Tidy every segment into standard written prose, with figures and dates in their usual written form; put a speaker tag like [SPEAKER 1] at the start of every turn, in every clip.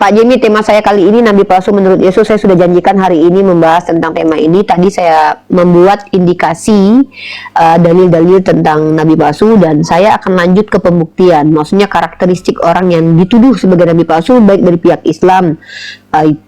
[SPEAKER 1] Pak Jimmy, tema saya kali ini Nabi palsu menurut Yesus. Saya sudah janjikan hari ini membahas tentang tema ini. Tadi saya membuat indikasi dalil-dalil tentang Nabi palsu, dan saya akan lanjut ke pembuktian. Maksudnya karakteristik orang yang dituduh sebagai Nabi palsu, baik dari pihak Islam,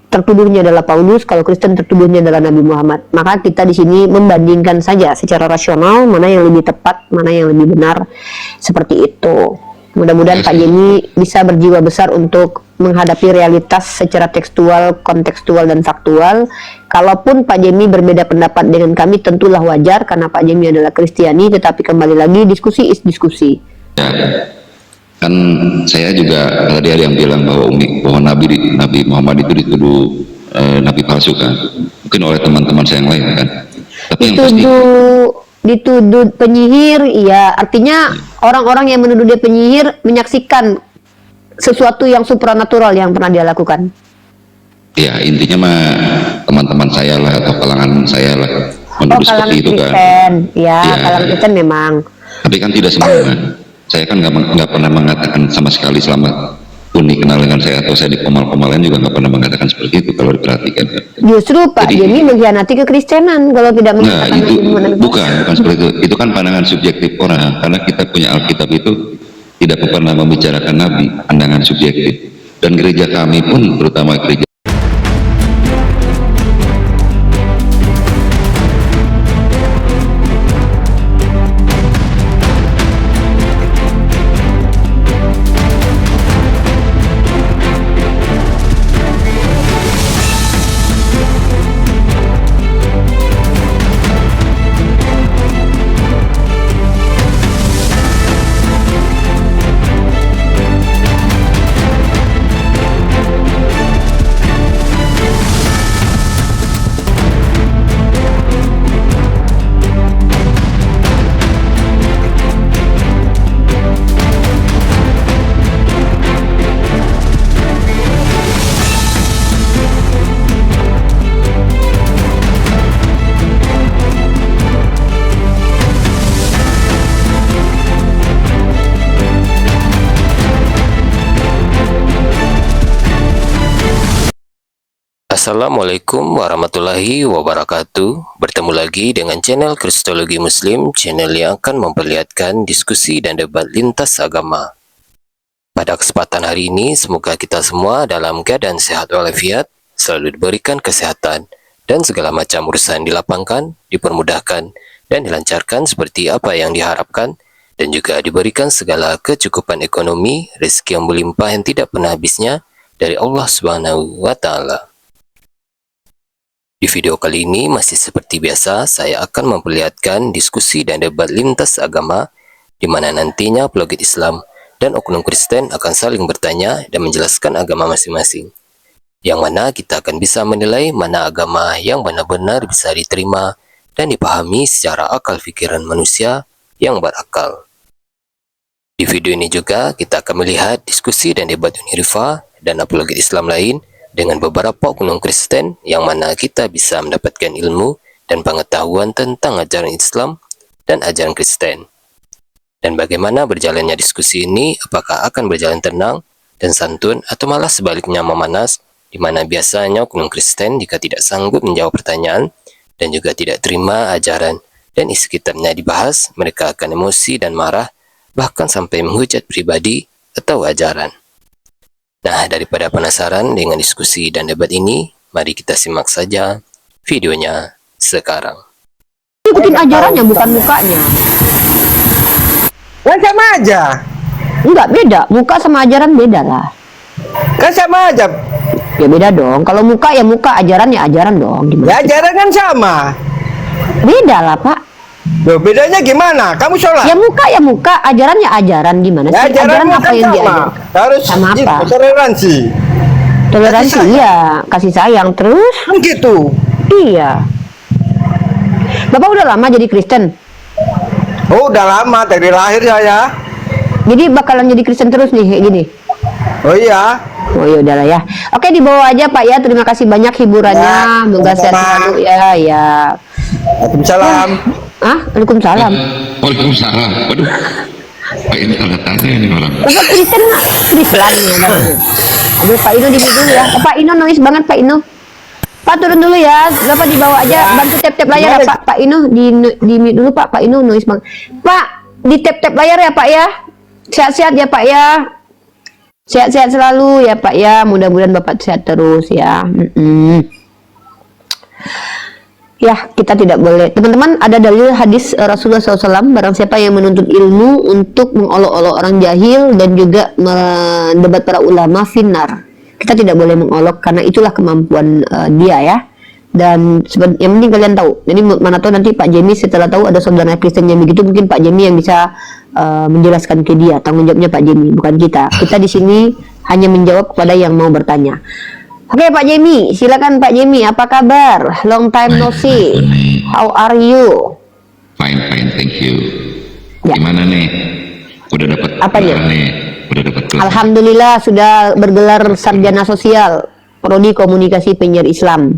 [SPEAKER 1] tertuduhnya adalah Paulus, kalau Kristen tertuduhnya adalah Nabi Muhammad. Maka kita di sini membandingkan saja secara rasional mana yang lebih tepat, mana yang lebih benar, seperti itu. Mudah-mudahan Pak Jimmy bisa berjiwa besar untuk menghadapi realitas secara tekstual, kontekstual, dan faktual. Kalaupun Pak Jimmy berbeda pendapat dengan kami, tentulah wajar karena Pak Jimmy adalah Kristiani, tetapi kembali lagi diskusi is diskusi.
[SPEAKER 2] Ya, kan saya juga tadi ada yang bilang bahwa Nabi Muhammad itu dituduh Nabi palsu kan, mungkin oleh teman-teman saya yang lain kan. Tapi yang pasti
[SPEAKER 1] dituduh penyihir, ya artinya orang-orang yang menuduh dia penyihir menyaksikan sesuatu yang supranatural yang pernah dia lakukan. Ya
[SPEAKER 2] intinya mah teman-teman saya lah atau kalangan saya lah menuduh seperti itu
[SPEAKER 1] Kristen,
[SPEAKER 2] kan.
[SPEAKER 1] Ya, kalangan Kristen memang.
[SPEAKER 2] Tapi kan tidak semua kan. Saya kan nggak pernah mengatakan sama sekali selama Uni kenal dengan saya atau saya di komal-komalan juga nggak pernah mengatakan seperti itu kalau diperhatikan.
[SPEAKER 1] Justru Pak Jimmy mengkhianati kekristenan kalau tidak mengatakan.
[SPEAKER 2] Nah, itu bukan seperti itu. Itu kan pandangan subjektif orang, karena kita punya Alkitab itu tidak pernah membicarakan Nabi, pandangan subjektif. Dan gereja kami pun, terutama gereja
[SPEAKER 3] Assalamualaikum warahmatullahi wabarakatuh. Bertemu lagi dengan channel Kristologi Muslim, channel yang akan memperlihatkan diskusi dan debat lintas agama. Pada kesempatan hari ini, semoga kita semua dalam keadaan sehat walafiat, selalu diberikan kesehatan, dan segala macam urusan dilapangkan, dipermudahkan, dan dilancarkan seperti apa yang diharapkan, dan juga diberikan segala kecukupan ekonomi, rezeki yang berlimpah yang tidak pernah habisnya dari Allah Subhanahu wa Ta'ala. Di video kali ini masih seperti biasa, saya akan memperlihatkan diskusi dan debat lintas agama, di mana nantinya apologet Islam dan oknum Kristen akan saling bertanya dan menjelaskan agama masing-masing. Yang mana kita akan bisa menilai mana agama yang benar-benar bisa diterima dan dipahami secara akal pikiran manusia yang berakal. Di video ini juga kita akan melihat diskusi dan debat Unirifa dan apologet Islam lain dengan beberapa oknum Kristen, yang mana kita bisa mendapatkan ilmu dan pengetahuan tentang ajaran Islam dan ajaran Kristen. Dan bagaimana berjalannya diskusi ini, apakah akan berjalan tenang dan santun atau malah sebaliknya memanas, di mana biasanya oknum Kristen jika tidak sanggup menjawab pertanyaan dan juga tidak terima ajaran dan isi kitabnya dibahas, mereka akan emosi dan marah, bahkan sampai menghujat pribadi atau ajaran. Nah, daripada penasaran dengan diskusi dan debat ini, mari kita simak saja videonya sekarang.
[SPEAKER 1] Ikutin ajarannya, bukan mukanya.
[SPEAKER 4] Kan sama aja.
[SPEAKER 1] Enggak, beda. Muka sama ajaran beda lah.
[SPEAKER 4] Kan sama aja.
[SPEAKER 1] Ya beda dong. Kalau muka ya muka, ajaran ya ajaran dong. Gimana?
[SPEAKER 4] Ya ajaran kan sama.
[SPEAKER 1] Beda lah, Pak.
[SPEAKER 4] Loh, bedanya gimana? Kamu sholat?
[SPEAKER 1] Ya muka, ajaran ya ajaran. Gimana sih?
[SPEAKER 4] Ya,
[SPEAKER 1] Ajaran apa
[SPEAKER 4] kan
[SPEAKER 1] yang
[SPEAKER 4] sama.
[SPEAKER 1] diajar?
[SPEAKER 4] Harus
[SPEAKER 1] Sama apa?
[SPEAKER 4] toleransi.
[SPEAKER 1] Toleransi, iya. Kasih sayang. Terus?
[SPEAKER 4] Kan gitu.
[SPEAKER 1] Iya. Bapak udah lama jadi Kristen?
[SPEAKER 4] Oh, udah lama dari lahir saya.
[SPEAKER 1] Jadi bakalan jadi Kristen terus nih, kayak gini?
[SPEAKER 4] Oh iya.
[SPEAKER 1] Oh ya udahlah ya. Oke, dibawa aja Pak ya. Terima kasih banyak hiburannya.
[SPEAKER 4] Ya,
[SPEAKER 1] Semoga sehat
[SPEAKER 4] sama-sama.
[SPEAKER 1] selalu ya. Ya.
[SPEAKER 4] Waalaikumsalam.
[SPEAKER 1] Ah, Waalaikumsalam.
[SPEAKER 2] Waalaikumsalam. Waduh, Pak ini salah tanya ini orang.
[SPEAKER 1] Bapak Kristen nggak? Kristen ya. Aduh, Pak Ino di mute dulu ya. Pak Ino noise banget, Pak Ino. Pak turun dulu ya. Bapak di bawah aja, bantu tap-tap layar ya, Pak. Pak Ino di mute dulu, Pak. Pak Ino noise banget. Pak, di tap-tap layar ya, Pak ya. Sehat-sehat ya, Pak ya. Sehat-sehat selalu ya, Pak ya. Mudah-mudahan Bapak sehat terus ya. Ya, kita tidak boleh. Teman-teman, ada dalil hadis Rasulullah SAW, barang siapa yang menuntut ilmu untuk mengolok-olok orang jahil dan juga mendebat para ulama, finnar. Kita tidak boleh mengolok karena itulah kemampuan dia ya. Dan yang penting kalian tahu. Jadi mana tahu nanti Pak Jemi setelah tahu ada saudara Kristen yang begitu, mungkin Pak Jemi yang bisa menjelaskan ke dia. Tanggung jawabnya Pak Jemi, bukan kita. Kita di sini hanya menjawab kepada yang mau bertanya. Oke, Pak Jemi, silakan Pak Jemi, apa kabar? Long time no see. How are you?
[SPEAKER 2] Fine, thank you.
[SPEAKER 1] Ya.
[SPEAKER 2] Gimana nih? Udah dapat
[SPEAKER 1] Apanya?
[SPEAKER 2] nih? Udah dapat kelas?
[SPEAKER 1] Alhamdulillah sudah bergelar sarjana sosial, prodi komunikasi penyiar Islam.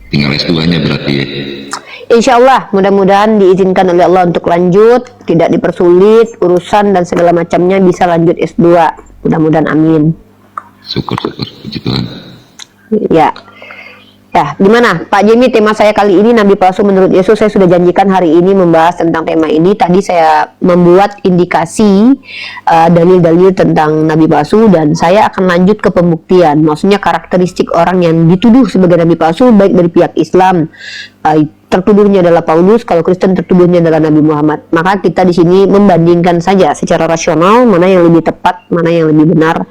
[SPEAKER 2] Tinggal S2-nya berarti ya?
[SPEAKER 1] Insya Allah, mudah-mudahan diizinkan oleh Allah untuk lanjut, tidak dipersulit urusan dan segala macamnya, bisa lanjut S2. Mudah-mudahan amin.
[SPEAKER 2] Syukur, puji Tuhan.
[SPEAKER 1] Ya, gimana Pak Jemi, tema saya kali ini Nabi palsu menurut Yesus. Saya sudah janjikan hari ini membahas tentang tema ini. Tadi saya membuat indikasi dalil-dalil tentang Nabi palsu, dan saya akan lanjut ke pembuktian. Maksudnya karakteristik orang yang dituduh sebagai Nabi palsu, baik dari pihak Islam, tertuduhnya adalah Paulus, kalau Kristen tertuduhnya adalah Nabi Muhammad. Maka kita di sini membandingkan saja secara rasional mana yang lebih tepat, mana yang lebih benar,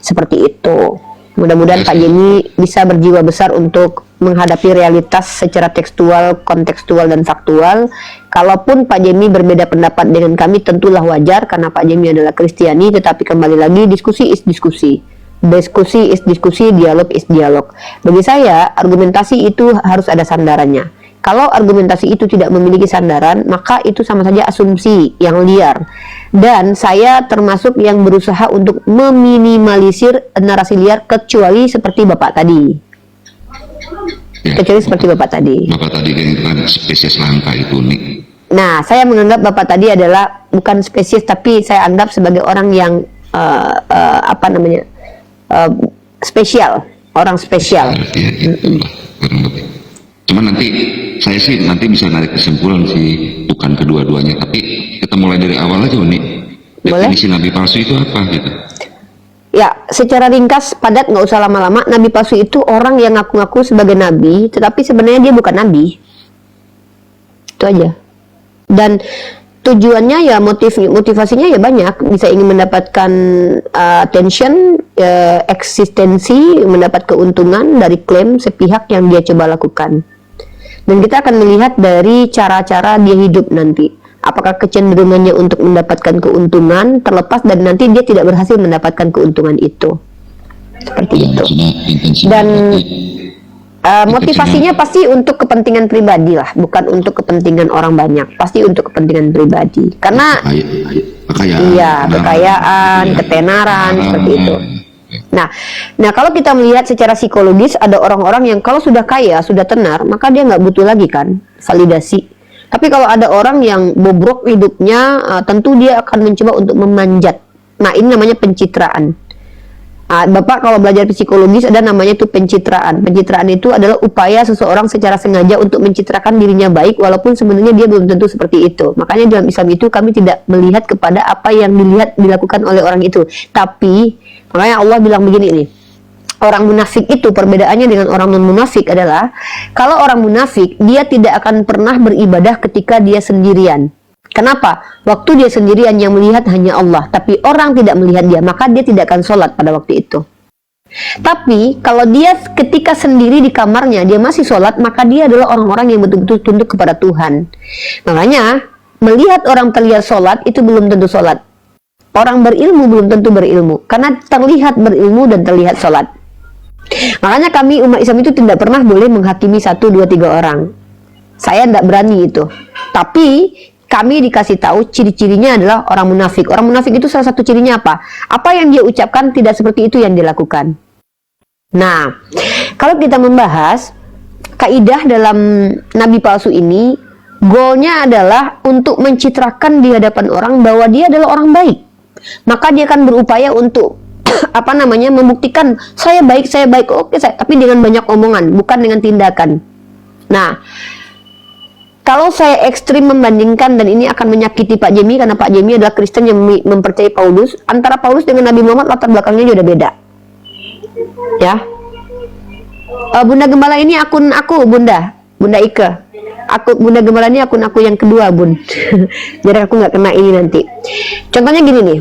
[SPEAKER 1] seperti itu. Mudah-mudahan Pak Jemi bisa berjiwa besar untuk menghadapi realitas secara tekstual, kontekstual, dan faktual. Kalaupun Pak Jemi berbeda pendapat dengan kami, tentulah wajar karena Pak Jemi adalah Kristiani, tetapi kembali lagi, diskusi is diskusi. Diskusi is diskusi, dialog is dialog. Bagi saya, argumentasi itu harus ada sandarannya. Kalau argumentasi itu tidak memiliki sandaran, maka itu sama saja asumsi yang liar. Dan saya termasuk yang berusaha untuk meminimalisir narasi liar, kecuali seperti Bapak tadi.
[SPEAKER 2] Ya,
[SPEAKER 1] Kecuali seperti Bapak tadi.
[SPEAKER 2] Bapak tadi kan spesies langka itu nih.
[SPEAKER 1] Nah, saya menganggap Bapak tadi adalah bukan spesies, tapi saya anggap sebagai orang yang spesial, orang spesial.
[SPEAKER 2] Ya, itulah kurang lebih. Cuma nanti saya sih nanti bisa narik kesimpulan sih, bukan kedua-duanya, tapi kita mulai dari awal aja nih. Definisi Nabi palsu itu apa gitu?
[SPEAKER 1] Ya, secara ringkas, padat, nggak usah lama-lama. Nabi palsu itu orang yang ngaku-ngaku sebagai nabi, tetapi sebenarnya dia bukan nabi. Itu aja. Dan tujuannya ya motivasinya ya banyak. Bisa ingin mendapatkan attention, eksistensi, mendapat keuntungan dari klaim sepihak yang dia coba lakukan. Dan kita akan melihat dari cara-cara dia hidup nanti. Apakah kecenderungannya untuk mendapatkan keuntungan terlepas dan nanti dia tidak berhasil mendapatkan keuntungan itu. Seperti itu. Dan motivasinya pasti untuk kepentingan pribadi lah, bukan untuk kepentingan orang banyak. Pasti untuk kepentingan pribadi. Karena kekayaan, ketenaran, seperti itu. Nah, kalau kita melihat secara psikologis, ada orang-orang yang kalau sudah kaya, sudah tenar, maka dia nggak butuh lagi kan validasi. Tapi kalau ada orang yang bobrok hidupnya, tentu dia akan mencoba untuk memanjat. Nah, ini namanya pencitraan. Bapak kalau belajar psikologis ada namanya itu pencitraan. Pencitraan itu adalah upaya seseorang secara sengaja untuk mencitrakan dirinya baik, walaupun sebenarnya dia belum tentu seperti itu. Makanya dalam Islam itu kami tidak melihat kepada apa yang dilakukan oleh orang itu. Tapi makanya Allah bilang begini nih. Orang munafik itu perbedaannya dengan orang non munafik adalah kalau orang munafik dia tidak akan pernah beribadah ketika dia sendirian. Kenapa? Waktu dia sendirian yang melihat hanya Allah, tapi orang tidak melihat dia, maka dia tidak akan sholat pada waktu itu. Tapi kalau dia ketika sendiri di kamarnya dia masih sholat, maka dia adalah orang-orang yang betul-betul tunduk kepada Tuhan. Makanya melihat orang terlihat sholat itu belum tentu sholat. Orang berilmu belum tentu berilmu, karena terlihat berilmu dan terlihat sholat. Makanya kami umat Islam itu tidak pernah boleh menghakimi 1, 2, 3 orang. Saya tidak berani itu. Tapi kami dikasih tahu ciri-cirinya adalah orang munafik. Orang munafik itu salah satu cirinya apa? Apa yang dia ucapkan tidak seperti itu yang dia lakukan. Nah, kalau kita membahas kaidah dalam Nabi palsu ini, goalnya adalah untuk mencitrakan di hadapan orang bahwa dia adalah orang baik. Maka dia akan berupaya untuk apa namanya, membuktikan saya baik, oke saya, tapi dengan banyak omongan, bukan dengan tindakan. Nah, kalau saya ekstrim membandingkan, dan ini akan menyakiti Pak Jemi karena Pak Jemi adalah Kristen yang mempercayai Paulus, antara Paulus dengan Nabi Muhammad latar belakangnya juga beda. Ya. Bunda Gembala ini akun aku, Bunda Ike. Bunda Gembala ini akun aku yang kedua, Bun. Jadi aku nggak kena ini nanti. Contohnya gini nih.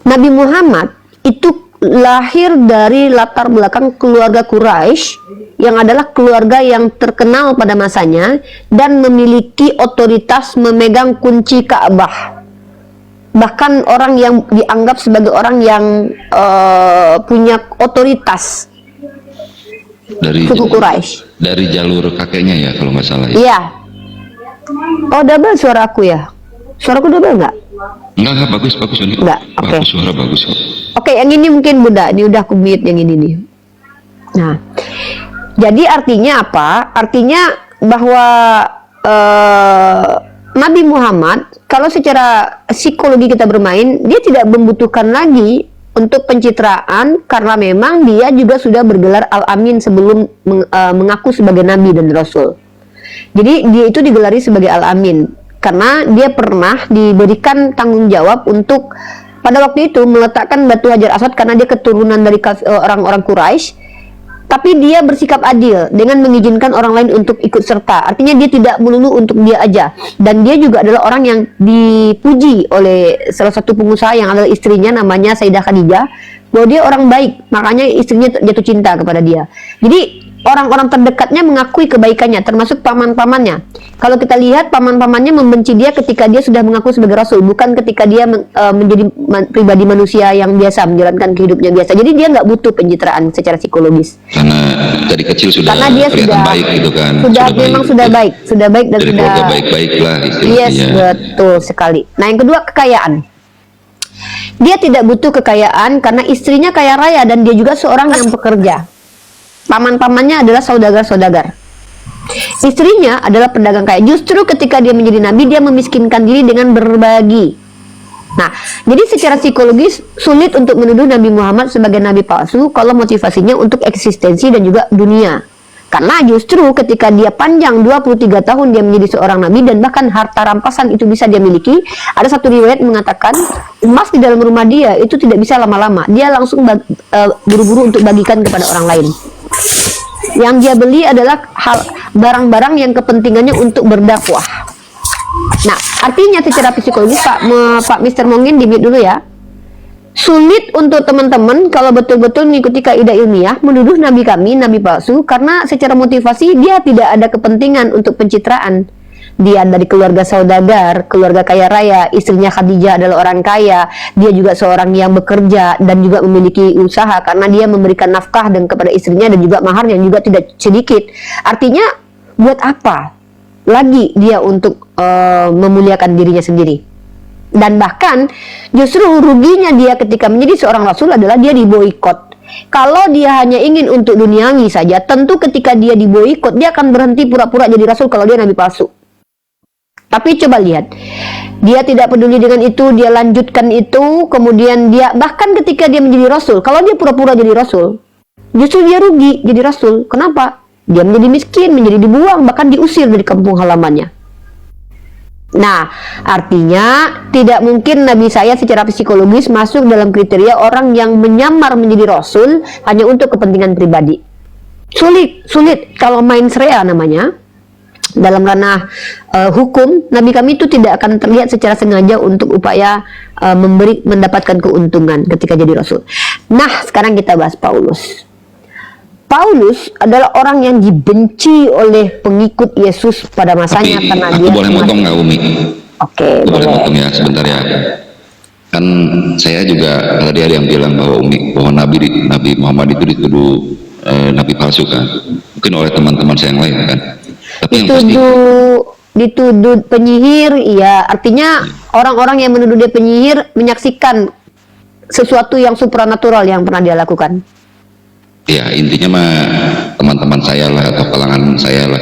[SPEAKER 1] Nabi Muhammad itu lahir dari latar belakang keluarga Quraisy yang adalah keluarga yang terkenal pada masanya dan memiliki otoritas memegang kunci Ka'bah. Bahkan orang yang dianggap sebagai orang yang punya otoritas
[SPEAKER 2] Dari
[SPEAKER 1] suku Quraisy.
[SPEAKER 2] Dari jalur kakeknya ya kalau nggak salah ya.
[SPEAKER 1] Iya. Oh, double suara aku ya? Suaraku double nggak?
[SPEAKER 2] Enggak, bagus ini.
[SPEAKER 1] Enggak, oke.
[SPEAKER 2] Bagus, suara bagus kok.
[SPEAKER 1] Oke, yang ini mungkin Bunda, ini udah aku mute yang ini nih. Nah, jadi artinya apa? Artinya bahwa Nabi Muhammad, kalau secara psikologi kita bermain, dia tidak membutuhkan lagi untuk pencitraan karena memang dia juga sudah bergelar Al-Amin sebelum mengaku sebagai Nabi dan Rasul. Jadi dia itu digelari sebagai Al-Amin karena dia pernah diberikan tanggung jawab untuk pada waktu itu meletakkan batu Hajar Aswad karena dia keturunan dari orang-orang Quraisy, tapi dia bersikap adil dengan mengizinkan orang lain untuk ikut serta. Artinya dia tidak melulu untuk dia aja, dan dia juga adalah orang yang dipuji oleh salah satu pengusaha yang adalah istrinya, namanya Sayyidah Khadijah, bahwa dia orang baik, makanya istrinya jatuh cinta kepada dia. Jadi orang-orang terdekatnya mengakui kebaikannya, termasuk paman-pamannya. Kalau kita lihat, paman-pamannya membenci dia ketika dia sudah mengaku sebagai Rasul, bukan ketika dia menjadi pribadi manusia yang biasa, menjalankan kehidupnya biasa. Jadi dia nggak butuh pencitraan secara psikologis.
[SPEAKER 2] Karena dari kecil sudah
[SPEAKER 1] Karena dia
[SPEAKER 2] kelihatan baik gitu kan.
[SPEAKER 1] Memang sudah baik dan
[SPEAKER 2] dari
[SPEAKER 1] sudah
[SPEAKER 2] keluarga baik-baik lah istilahnya.
[SPEAKER 1] Yes, betul sekali. Nah, yang kedua, kekayaan. Dia tidak butuh kekayaan karena istrinya kaya raya dan dia juga seorang yang bekerja. Paman-pamannya adalah saudagar-saudagar. Istrinya adalah pedagang kaya. Justru ketika dia menjadi nabi, dia memiskinkan diri dengan berbagi. Nah, jadi secara psikologis sulit untuk menuduh Nabi Muhammad sebagai nabi palsu kalau motivasinya untuk eksistensi dan juga dunia. Karena justru ketika dia panjang 23 tahun dia menjadi seorang nabi dan bahkan harta rampasan itu bisa dia miliki, ada satu riwayat mengatakan emas di dalam rumah dia itu tidak bisa lama-lama. Dia langsung buru-buru untuk bagikan kepada orang lain. Yang dia beli adalah barang-barang yang kepentingannya untuk berdakwah. Nah, artinya secara psikologis Pak Mr. Mongin di-mute dulu ya. Sulit untuk teman-teman kalau betul-betul mengikuti kaidah ilmiah menuduh nabi kami nabi palsu karena secara motivasi dia tidak ada kepentingan untuk pencitraan. Dia dari keluarga saudagar, keluarga kaya raya, istrinya Khadijah adalah orang kaya, dia juga seorang yang bekerja dan juga memiliki usaha karena dia memberikan nafkah dan kepada istrinya dan juga mahar yang juga tidak sedikit. Artinya buat apa lagi dia untuk memuliakan dirinya sendiri? Dan bahkan justru ruginya dia ketika menjadi seorang rasul adalah dia diboikot. Kalau dia hanya ingin untuk duniawi saja, tentu ketika dia diboikot dia akan berhenti pura-pura jadi rasul kalau dia nabi palsu. Tapi coba lihat, dia tidak peduli dengan itu, dia lanjutkan itu, kemudian dia bahkan ketika dia menjadi rasul, kalau dia pura-pura jadi rasul, justru dia rugi jadi rasul. Kenapa? Dia menjadi miskin, menjadi dibuang, bahkan diusir dari kampung halamannya. Nah, artinya tidak mungkin nabi saya secara psikologis masuk dalam kriteria orang yang menyamar menjadi rasul hanya untuk kepentingan pribadi. Sulit kalau main serea namanya. Dalam ranah hukum, nabi kami itu tidak akan terlihat secara sengaja untuk upaya mendapatkan keuntungan ketika jadi rasul. Nah, sekarang kita bahas Paulus. Paulus adalah orang yang dibenci oleh pengikut Yesus pada masanya.
[SPEAKER 2] Tapi
[SPEAKER 1] karena
[SPEAKER 2] aku
[SPEAKER 1] dia
[SPEAKER 2] boleh motong nggak Umi?
[SPEAKER 1] Oke,
[SPEAKER 2] boleh
[SPEAKER 1] boleh.
[SPEAKER 2] motong ya sebentar ya. Kan saya juga tadi ada yang bilang bahwa Nabi Muhammad itu dituduh nabi palsu kan, mungkin oleh teman-teman saya yang lain kan. Tapi yang pasti
[SPEAKER 1] dituduh penyihir, iya. Artinya orang-orang yang menuduh dia penyihir menyaksikan sesuatu yang supranatural yang pernah dia lakukan.
[SPEAKER 2] ya intinya mah teman-teman saya lah atau kalangan saya lah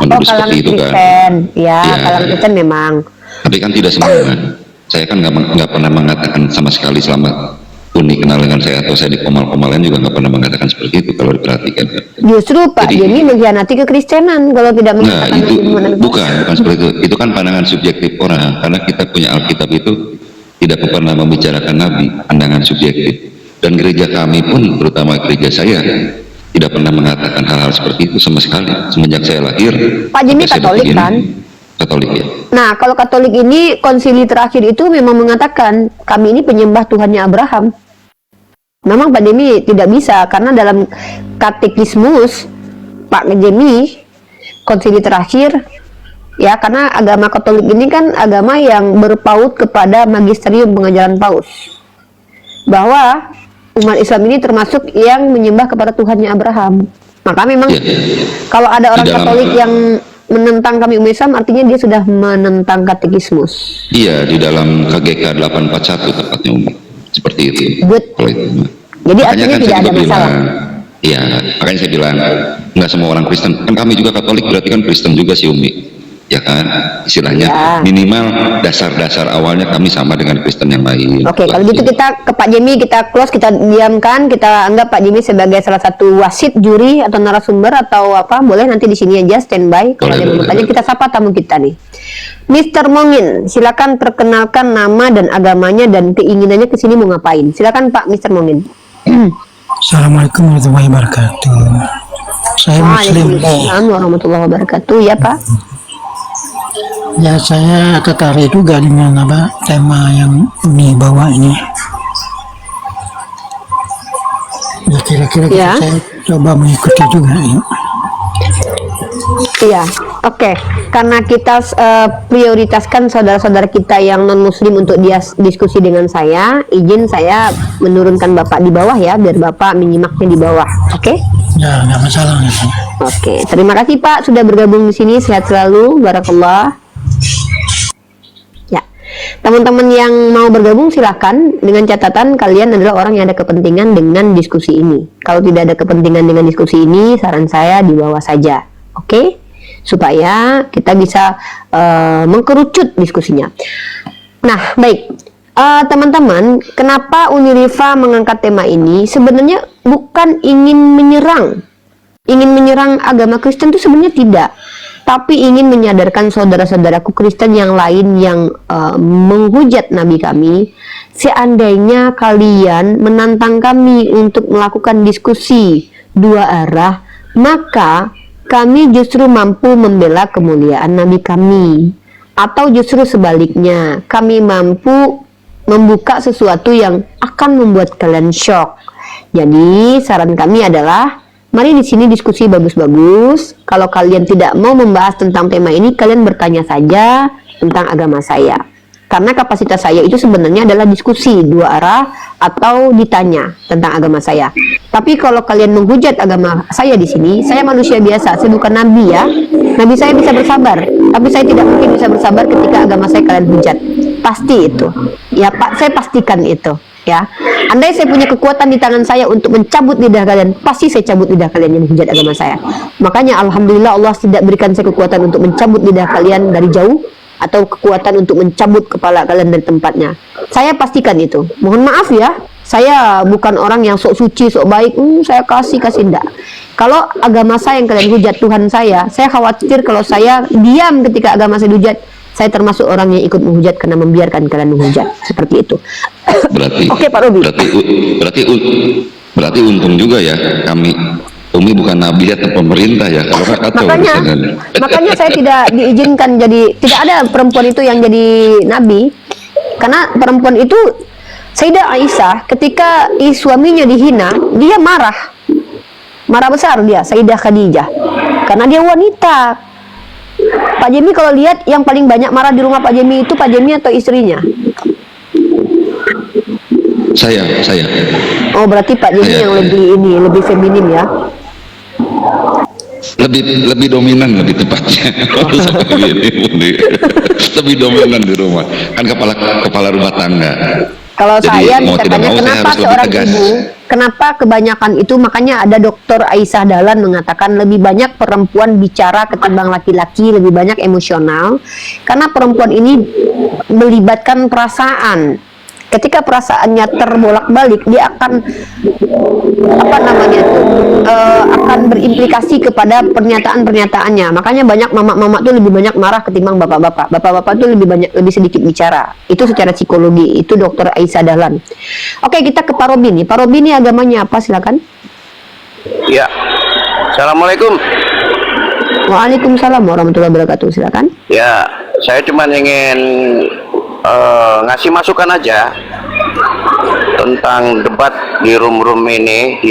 [SPEAKER 2] menuduh seperti itu kan.
[SPEAKER 1] Ya, kalangan Kristen memang.
[SPEAKER 2] Tapi kan tidak semua. Saya kan nggak pernah mengatakan sama sekali selama Uni kenal dengan saya atau saya di komal-komal lain juga nggak pernah mengatakan seperti itu kalau diperhatikan.
[SPEAKER 1] Justru Pak
[SPEAKER 2] Jadi-
[SPEAKER 1] Jemi mengkhianati kekristenan kalau tidak
[SPEAKER 2] Nah,
[SPEAKER 1] mengatakan
[SPEAKER 2] itu
[SPEAKER 1] hubungan Nabi.
[SPEAKER 2] bukan seperti itu. Itu kan pandangan subjektif orang, karena kita punya Alkitab itu tidak pernah membicarakan Nabi, pandangan subjektif. Dan gereja kami pun, terutama gereja saya, tidak pernah mengatakan hal-hal seperti itu sama sekali. Semenjak saya lahir,
[SPEAKER 1] Pak Jimmy
[SPEAKER 2] sampai saya
[SPEAKER 1] Katolik
[SPEAKER 2] detik ini,
[SPEAKER 1] kan?
[SPEAKER 2] Katolik ya.
[SPEAKER 1] Nah, kalau Katolik ini konsili terakhir itu memang mengatakan kami ini penyembah Tuhannya Abraham. Memang Pak Jemi tidak bisa karena dalam katekismus Pak Jemi konsili terakhir ya, karena agama Katolik ini kan agama yang berpaut kepada magisterium pengajaran Paus bahwa umat Islam ini termasuk yang menyembah kepada Tuhannya Abraham. Maka memang
[SPEAKER 2] Ya.
[SPEAKER 1] kalau ada orang
[SPEAKER 2] Di dalam-
[SPEAKER 1] Katolik yang menentang kami umat Islam, artinya dia sudah menentang katekismus.
[SPEAKER 2] Iya, di dalam KGK 841 tepatnya Umi. Seperti itu.
[SPEAKER 1] Good.
[SPEAKER 2] Kalau itu.
[SPEAKER 1] Jadi
[SPEAKER 2] Makanya
[SPEAKER 1] artinya
[SPEAKER 2] kan
[SPEAKER 1] tidak
[SPEAKER 2] saya
[SPEAKER 1] ada
[SPEAKER 2] juga
[SPEAKER 1] masalah.
[SPEAKER 2] bilang, iya, makanya saya bilang nggak semua orang Kristen. Kan kami juga Katolik, berarti kan Kristen juga sih Umi. Ya kan, istilahnya
[SPEAKER 1] Ya.
[SPEAKER 2] minimal dasar-dasar awalnya kami sama dengan Kristen yang lain.
[SPEAKER 1] Oke, kalau gitu kita ke Pak Jemi, kita close, kita diamkan, kita anggap Pak Jemi sebagai salah satu wasit, juri atau narasumber atau apa, boleh nanti di sini aja standby. Kalau ada yang mau
[SPEAKER 2] Boleh.
[SPEAKER 1] tanya, kita sapa tamu kita nih. Mr. Mongin, silakan perkenalkan nama dan agamanya dan keinginannya ke sini mau ngapain. Silakan Pak Mr. Mongin.
[SPEAKER 5] Assalamualaikum warahmatullahi wabarakatuh. Saya Muslim.
[SPEAKER 1] Waalaikumsalam warahmatullahi wabarakatuh. Ya Pak.
[SPEAKER 5] Ya, saya tertarik juga dengan tema yang Uni bawa ini. Ya, kira-kira
[SPEAKER 1] Ya.
[SPEAKER 5] saya coba mengikuti juga ya.
[SPEAKER 1] Iya, oke. Karena kita prioritaskan saudara-saudara kita yang non-muslim untuk dia diskusi dengan saya, izin saya menurunkan Bapak di bawah ya, biar Bapak menyimaknya di bawah. Oke?
[SPEAKER 5] Ya, nggak masalah ya.
[SPEAKER 1] Oke. Terima kasih Pak sudah bergabung di sini. Sehat selalu. Barakallah. Ya. Teman-teman yang mau bergabung silakan, dengan catatan kalian adalah orang yang ada kepentingan dengan diskusi ini. Kalau tidak ada kepentingan dengan diskusi ini, saran saya di bawah saja. Oke? Supaya kita bisa mengkerucut diskusinya. Nah, baik. Teman-teman, kenapa Uniriva mengangkat tema ini? Sebenarnya bukan ingin menyerang agama Kristen, itu sebenarnya tidak, tapi ingin menyadarkan saudara-saudaraku Kristen yang lain yang menghujat Nabi kami. Seandainya kalian menantang kami untuk melakukan diskusi dua arah, maka kami justru mampu membela kemuliaan Nabi kami, atau justru sebaliknya, kami mampu membuka sesuatu yang akan membuat kalian shock. Jadi saran kami adalah, mari di sini diskusi bagus-bagus. Kalau kalian tidak mau membahas tentang tema ini, kalian bertanya saja tentang agama saya. Karena kapasitas saya itu sebenarnya adalah diskusi dua arah atau ditanya tentang agama saya. Tapi kalau kalian menghujat agama saya di sini, saya manusia biasa, saya bukan nabi ya. Nabi saya bisa bersabar, tapi saya tidak mungkin bisa bersabar ketika agama saya kalian hujat. Pasti itu. Ya Pak, saya pastikan itu. Ya, andai saya punya kekuatan di tangan saya untuk mencabut lidah kalian, pasti saya cabut lidah kalian yang menghujat agama saya. Makanya alhamdulillah Allah tidak berikan saya kekuatan untuk mencabut lidah kalian dari jauh, atau kekuatan untuk mencabut kepala kalian dari tempatnya. Saya pastikan itu. Mohon maaf ya, saya bukan orang yang sok suci, sok baik. Saya kasih enggak. Kalau agama saya yang kalian hujat, Tuhan saya khawatir kalau saya diam ketika agama saya dihujat, saya termasuk orang yang ikut menghujat karena membiarkan kalian menghujat. Seperti itu.
[SPEAKER 2] Berarti,
[SPEAKER 1] Oke, Pak Robi.
[SPEAKER 2] berarti untung juga ya kami. Umi bukan nabi atau pemerintah ya, kalau nggak kacau urusannya.
[SPEAKER 1] Makanya saya tidak diizinkan tidak ada perempuan itu yang jadi nabi, karena perempuan itu Sayyidah Aisyah ketika suaminya dihina, dia marah besar dia, Sayyidah Khadijah, karena dia wanita. Pak Jemi kalau lihat yang paling banyak marah di rumah Pak Jemi itu Pak Jemi atau istrinya?
[SPEAKER 2] Saya.
[SPEAKER 1] Oh, berarti Pak Jemi yang lebih feminim ya.
[SPEAKER 2] Lebih dominan, lebih tepatnya. Lebih dominan di rumah, kan kepala rumah tangga.
[SPEAKER 1] Kalau
[SPEAKER 2] Jadi,
[SPEAKER 1] saya
[SPEAKER 2] mau tidak
[SPEAKER 1] tanya
[SPEAKER 2] mau saya
[SPEAKER 1] kenapa
[SPEAKER 2] harus lebih
[SPEAKER 1] seorang
[SPEAKER 2] tegas.
[SPEAKER 1] ibu, kenapa kebanyakan itu, makanya ada Dr. Aisyah Dahlan mengatakan lebih banyak perempuan bicara ketimbang laki-laki, lebih banyak emosional, karena perempuan ini melibatkan perasaan. Ketika perasaannya terbolak-balik, dia akan akan berimplikasi kepada pernyataan-pernyataannya. Makanya banyak mama-mama tuh lebih banyak marah ketimbang bapak-bapak. Bapak-bapak tuh lebih sedikit bicara. Itu secara psikologi. Itu Dr. Aisyah Dahlan. Oke, kita ke Pak Robi nih. Pak Robi ini agamanya apa? Silakan.
[SPEAKER 6] Ya, Assalamualaikum.
[SPEAKER 1] Waalaikumsalam warahmatullahi wabarakatuh. Silakan.
[SPEAKER 6] Ya, saya cuma ingin ngasih masukan aja tentang debat di room-room ini.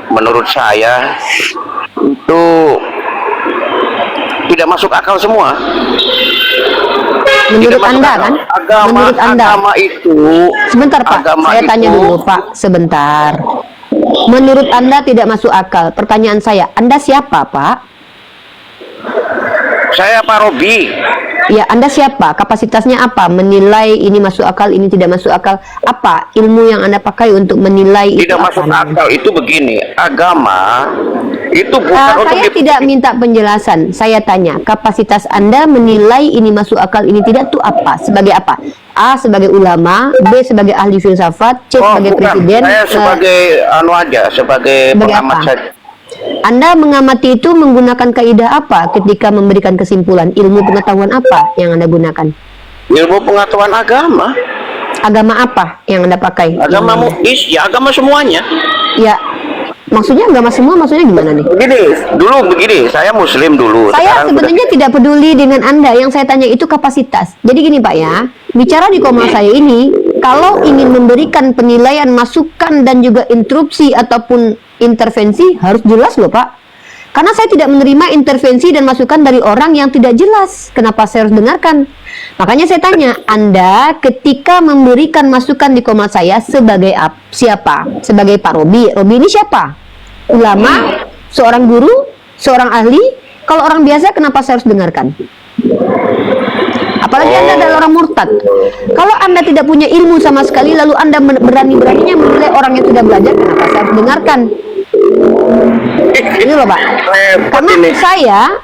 [SPEAKER 6] Menurut saya itu tidak masuk akal semua.
[SPEAKER 1] Menurut
[SPEAKER 6] Tidak masuk
[SPEAKER 1] Anda
[SPEAKER 6] akal.
[SPEAKER 1] kan?
[SPEAKER 6] Menurut Anda. Agama itu.
[SPEAKER 1] Sebentar Pak,
[SPEAKER 6] agama
[SPEAKER 1] saya tanya
[SPEAKER 6] itu-
[SPEAKER 1] dulu Pak, sebentar. Menurut Anda tidak masuk akal. Pertanyaan saya, Anda siapa Pak?
[SPEAKER 6] Saya Pak Robi.
[SPEAKER 1] Ya, Anda siapa? Kapasitasnya apa? Menilai ini masuk akal, ini tidak masuk akal. Apa ilmu yang Anda pakai untuk menilai itu?
[SPEAKER 6] Tidak masuk akal itu begini. Agama itu bukan untuk
[SPEAKER 1] Saya tidak minta penjelasan. Saya tanya, kapasitas Anda menilai ini masuk akal, ini tidak itu apa? Sebagai apa? A sebagai ulama, B sebagai ahli filsafat, C sebagai
[SPEAKER 6] bukan.
[SPEAKER 1] presiden.
[SPEAKER 6] Saya sebagai sebagai pengamat
[SPEAKER 1] apa?
[SPEAKER 6] saja.
[SPEAKER 1] Anda mengamati itu menggunakan kaidah apa ketika memberikan kesimpulan? Ilmu pengetahuan apa yang Anda gunakan?
[SPEAKER 6] Ilmu pengetahuan agama.
[SPEAKER 1] Agama apa yang Anda pakai?
[SPEAKER 6] Agama mu'is, ya agama semuanya.
[SPEAKER 1] Ya, maksudnya agama semua, maksudnya gimana nih?
[SPEAKER 6] Begini, saya muslim dulu.
[SPEAKER 1] Saya
[SPEAKER 6] Sekarang
[SPEAKER 1] sebenarnya tidak peduli dengan Anda. Yang saya tanya itu kapasitas. Jadi gini Pak ya, bicara di koma saya ini, kalau ingin memberikan penilaian, masukan dan juga interupsi ataupun intervensi harus jelas loh Pak. Karena saya tidak menerima intervensi dan masukan dari orang yang tidak jelas. Kenapa saya harus dengarkan? Makanya saya tanya, Anda ketika memberikan masukan di koma saya sebagai siapa? Sebagai Pak Robi. Robi ini siapa? Ulama? Seorang guru? Seorang ahli? Kalau orang biasa kenapa saya harus dengarkan? Apalagi Anda adalah orang murtad. Kalau Anda tidak punya ilmu sama sekali, lalu Anda berani-beraninya menilai orang yang sudah belajar, kenapa saya harus dengarkan? Ini loh Pak. Karena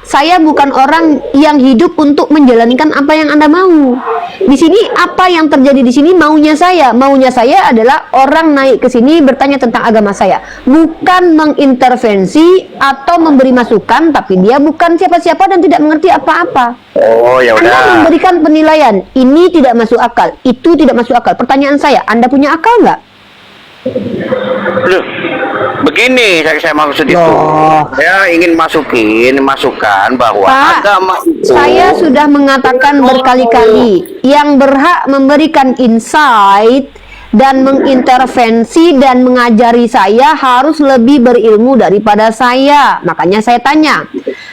[SPEAKER 1] saya bukan orang yang hidup untuk menjalankan apa yang Anda mau. Di sini apa yang terjadi di sini maunya saya. Maunya saya adalah orang naik ke sini bertanya tentang agama saya, bukan mengintervensi atau memberi masukan, tapi dia bukan siapa-siapa dan tidak mengerti apa-apa.
[SPEAKER 6] Oh, ya
[SPEAKER 1] Anda
[SPEAKER 6] udah.
[SPEAKER 1] memberikan penilaian, ini tidak masuk akal, itu tidak masuk akal. Pertanyaan saya, Anda punya akal nggak?
[SPEAKER 6] Loh, begini saya maksud itu.
[SPEAKER 1] Loh.
[SPEAKER 6] Saya ingin masukan bahwa
[SPEAKER 1] Pak,
[SPEAKER 6] agama itu
[SPEAKER 1] saya sudah mengatakan berkali-kali, yang berhak memberikan insight dan mengintervensi dan mengajari saya harus lebih berilmu daripada saya. Makanya saya tanya,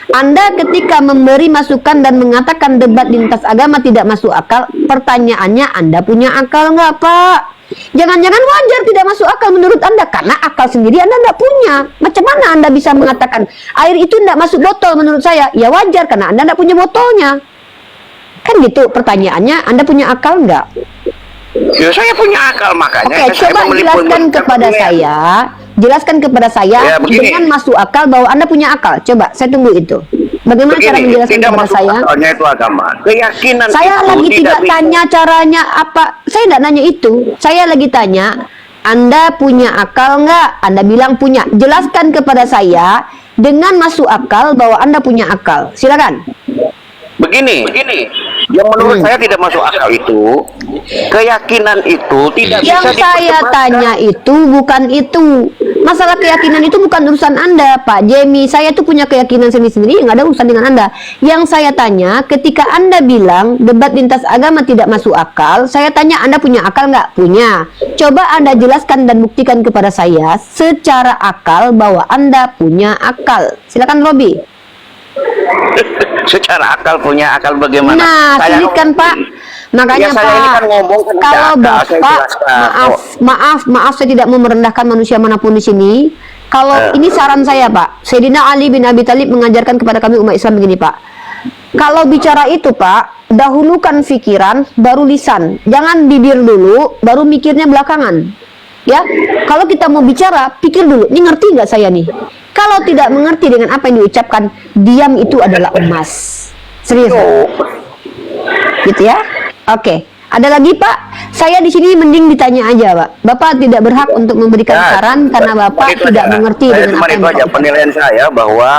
[SPEAKER 1] Anda ketika memberi masukan dan mengatakan debat lintas agama tidak masuk akal, pertanyaannya Anda punya akal nggak Pak? Jangan-jangan wajar tidak masuk akal menurut Anda, karena akal sendiri Anda tidak punya. Macam mana Anda bisa mengatakan air itu tidak masuk botol menurut saya? Ya wajar, karena Anda tidak punya botolnya. Kan gitu pertanyaannya, Anda punya akal nggak?
[SPEAKER 6] Ya, saya punya akal, makanya
[SPEAKER 1] Oke,
[SPEAKER 6] saya
[SPEAKER 1] coba jelaskan kepada saya. Jelaskan kepada saya
[SPEAKER 6] Ya, begini.
[SPEAKER 1] dengan masuk akal bahwa Anda punya akal. Coba, saya tunggu itu. Bagaimana cara menjelaskan
[SPEAKER 6] tidak
[SPEAKER 1] kepada
[SPEAKER 6] masuk
[SPEAKER 1] saya?
[SPEAKER 6] akalnya itu agama. Keyakinan
[SPEAKER 1] Saya
[SPEAKER 6] itu
[SPEAKER 1] lagi tidak
[SPEAKER 6] bisa.
[SPEAKER 1] tanya caranya apa. Saya tidak nanya itu. Saya lagi tanya, Anda punya akal nggak? Anda bilang punya. Jelaskan kepada saya dengan masuk akal bahwa Anda punya akal. Silakan.
[SPEAKER 6] Begini, yang menurut saya tidak masuk akal itu, keyakinan itu tidak bisa
[SPEAKER 1] Yang saya
[SPEAKER 6] diperdebatkan.
[SPEAKER 1] tanya itu bukan itu. Masalah keyakinan itu bukan urusan Anda, Pak Jemi. Saya tuh punya keyakinan sendiri-sendiri, nggak ada urusan dengan Anda. Yang saya tanya, ketika Anda bilang debat lintas agama tidak masuk akal, saya tanya Anda punya akal nggak? Punya. Coba Anda jelaskan dan buktikan kepada saya secara akal bahwa Anda punya akal. Silakan Robi.
[SPEAKER 6] Secara akal punya akal bagaimana?
[SPEAKER 1] Nah,
[SPEAKER 6] Saya
[SPEAKER 1] sulit kan Pak? Makanya
[SPEAKER 6] Ya, saya ini
[SPEAKER 1] Pak,
[SPEAKER 6] kan ngomong kan
[SPEAKER 1] kalau
[SPEAKER 6] tidak akal, saya
[SPEAKER 1] Bapak,
[SPEAKER 6] jelaskan.
[SPEAKER 1] maaf, saya tidak mau merendahkan manusia manapun di sini. Kalau ini saran saya Pak, Sayyidina Ali bin Abi Thalib mengajarkan kepada kami umat Islam begini Pak. Kalau bicara itu Pak, dahulukan pikiran, baru lisan. Jangan bibir dulu, baru mikirnya belakangan. Ya, kalau kita mau bicara, pikir dulu. Ini ngerti nggak saya nih? Kalau tidak mengerti dengan apa yang diucapkan, diam itu adalah emas. Serius. Gitu ya? Oke. Ada lagi Pak, saya di sini mending ditanya aja Pak. Bapak tidak berhak untuk memberikan saran karena Bapak
[SPEAKER 6] itu
[SPEAKER 1] tidak
[SPEAKER 6] aja.
[SPEAKER 1] mengerti
[SPEAKER 6] Saya
[SPEAKER 1] dengan
[SPEAKER 6] cuma
[SPEAKER 1] apa yang
[SPEAKER 6] itu aja
[SPEAKER 1] Bapak
[SPEAKER 6] penilaian saya bahwa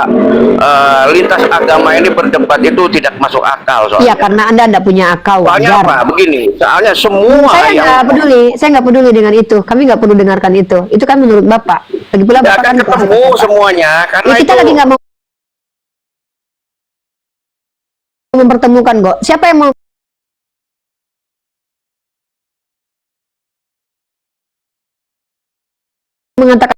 [SPEAKER 6] lintas agama ini berdebat itu tidak masuk akal soalnya.
[SPEAKER 1] Iya, karena Anda tidak punya akal,
[SPEAKER 6] Soalnya
[SPEAKER 1] wajar.
[SPEAKER 6] apa? Begini, soalnya semua
[SPEAKER 1] Saya
[SPEAKER 6] yang
[SPEAKER 1] nggak peduli dengan itu. Kami nggak perlu dengarkan itu. Itu kan menurut Bapak. Lagi pula
[SPEAKER 6] tidak
[SPEAKER 1] Bapak
[SPEAKER 6] akan
[SPEAKER 1] kan
[SPEAKER 6] ketemu semuanya karena
[SPEAKER 1] Ya, kita
[SPEAKER 6] itu
[SPEAKER 1] lagi nggak mau mempertemukan kok. Siapa yang mau mengatakan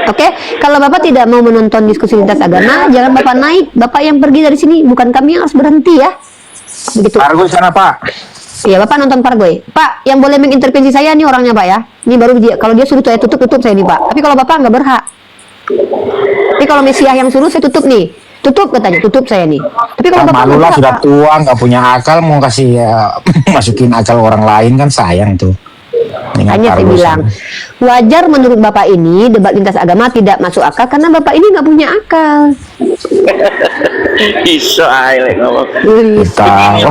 [SPEAKER 1] Oke, kalau Bapak tidak mau menonton diskusi lintas agama, jangan Bapak naik. Bapak yang pergi dari sini, bukan kami yang harus berhenti ya. Begitu.
[SPEAKER 4] Argo sana Pak.
[SPEAKER 1] Iya, Bapak nonton Pargoy. Pak, yang boleh mengintervensi saya nih orangnya Pak ya. Ini baru dia, kalau dia suruh saya tutup saya nih Pak. Tapi kalau Bapak nggak berhak. Tapi kalau Mesiah yang suruh saya tutup nih. Tutup katanya, tutup saya nih. Tapi kalau Bapak
[SPEAKER 7] Malu
[SPEAKER 1] nggak
[SPEAKER 7] lah,
[SPEAKER 1] berhak,
[SPEAKER 7] sudah
[SPEAKER 1] Pak.
[SPEAKER 7] tua nggak punya akal, mau kasih masukin akal orang lain kan sayang tuh. Dengan
[SPEAKER 1] Hanya saya
[SPEAKER 7] Carlos
[SPEAKER 1] bilang, wajar menurut Bapak ini debat lintas agama tidak masuk akal karena Bapak ini nggak punya akal.
[SPEAKER 6] iso ae lek ngomong.
[SPEAKER 7] tahu.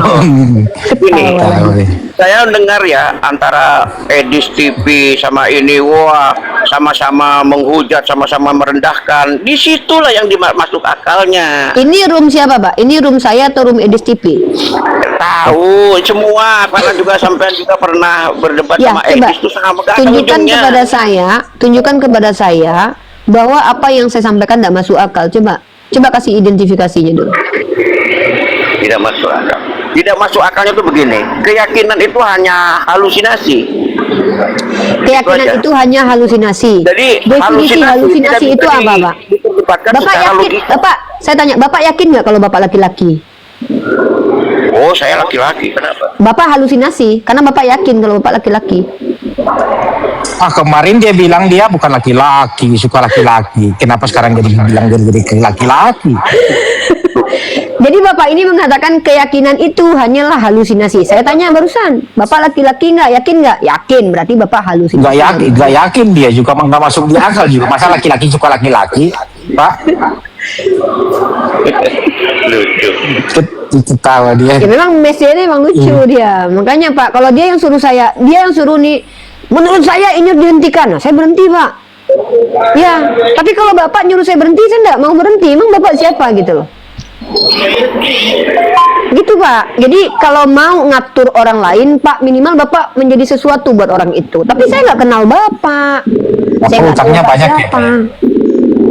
[SPEAKER 6] Ini
[SPEAKER 7] Tahu.
[SPEAKER 6] saya dengar ya antara Edis TV sama ini, wah sama-sama menghujat, sama-sama merendahkan. Disitulah yang dimasuk akalnya.
[SPEAKER 1] Ini room siapa Pak? Ini room saya atau room Edis TV?
[SPEAKER 6] Tahu semua karena juga sampean juga pernah berdebat
[SPEAKER 1] Ya,
[SPEAKER 6] sama
[SPEAKER 1] coba
[SPEAKER 6] Edis itu sama gak ada
[SPEAKER 1] tunjukkan
[SPEAKER 6] ujungnya.
[SPEAKER 1] tunjukkan kepada saya bahwa apa yang saya sampaikan tidak masuk akal. Coba kasih identifikasinya dulu.
[SPEAKER 6] Tidak masuk akal. Tidak masuk akalnya tuh begini. Keyakinan itu hanya halusinasi.
[SPEAKER 1] Keyakinan
[SPEAKER 6] aja.
[SPEAKER 1] itu hanya halusinasi.
[SPEAKER 6] Jadi
[SPEAKER 1] Definisi halusinasi
[SPEAKER 6] tidak
[SPEAKER 1] itu
[SPEAKER 6] bisa
[SPEAKER 1] apa, Pak?
[SPEAKER 6] diperdebatkan
[SPEAKER 1] Bapak
[SPEAKER 6] secara
[SPEAKER 1] yakin?
[SPEAKER 6] logika.
[SPEAKER 1] Bapak, saya tanya, Bapak yakin nggak kalau Bapak laki-laki?
[SPEAKER 6] Oh, saya laki-laki. Kenapa?
[SPEAKER 1] Bapak halusinasi karena Bapak yakin kalau Bapak laki-laki.
[SPEAKER 7] Kemarin dia bilang dia bukan laki-laki, suka laki-laki. Kenapa sekarang jadi bilang dia jadi laki-laki?
[SPEAKER 1] Jadi Bapak ini mengatakan keyakinan itu hanyalah halusinasi. Saya tanya barusan, Bapak laki-laki nggak? Yakin nggak? Yakin, berarti Bapak halusinasi.
[SPEAKER 7] Nggak yakin dia juga nggak masuk di akal juga. Masa laki-laki suka laki-laki, Pak?
[SPEAKER 6] Lucu.
[SPEAKER 7] Ketawa dia.
[SPEAKER 1] Ya memang Messi ini memang lucu dia. Makanya Pak, kalau dia yang suruh nih, menurut saya ini dihentikan. Nah, saya berhenti Pak. Ya, tapi kalau Bapak nyuruh saya berhenti, saya nggak mau berhenti. Emang Bapak siapa gitu loh? Gitu Pak. Jadi kalau mau ngatur orang lain, Pak, minimal Bapak menjadi sesuatu buat orang itu. Tapi saya nggak kenal Bapak. Saya nggak tahu
[SPEAKER 7] utangnya
[SPEAKER 1] Bapak
[SPEAKER 7] banyak ya?
[SPEAKER 1] siapa.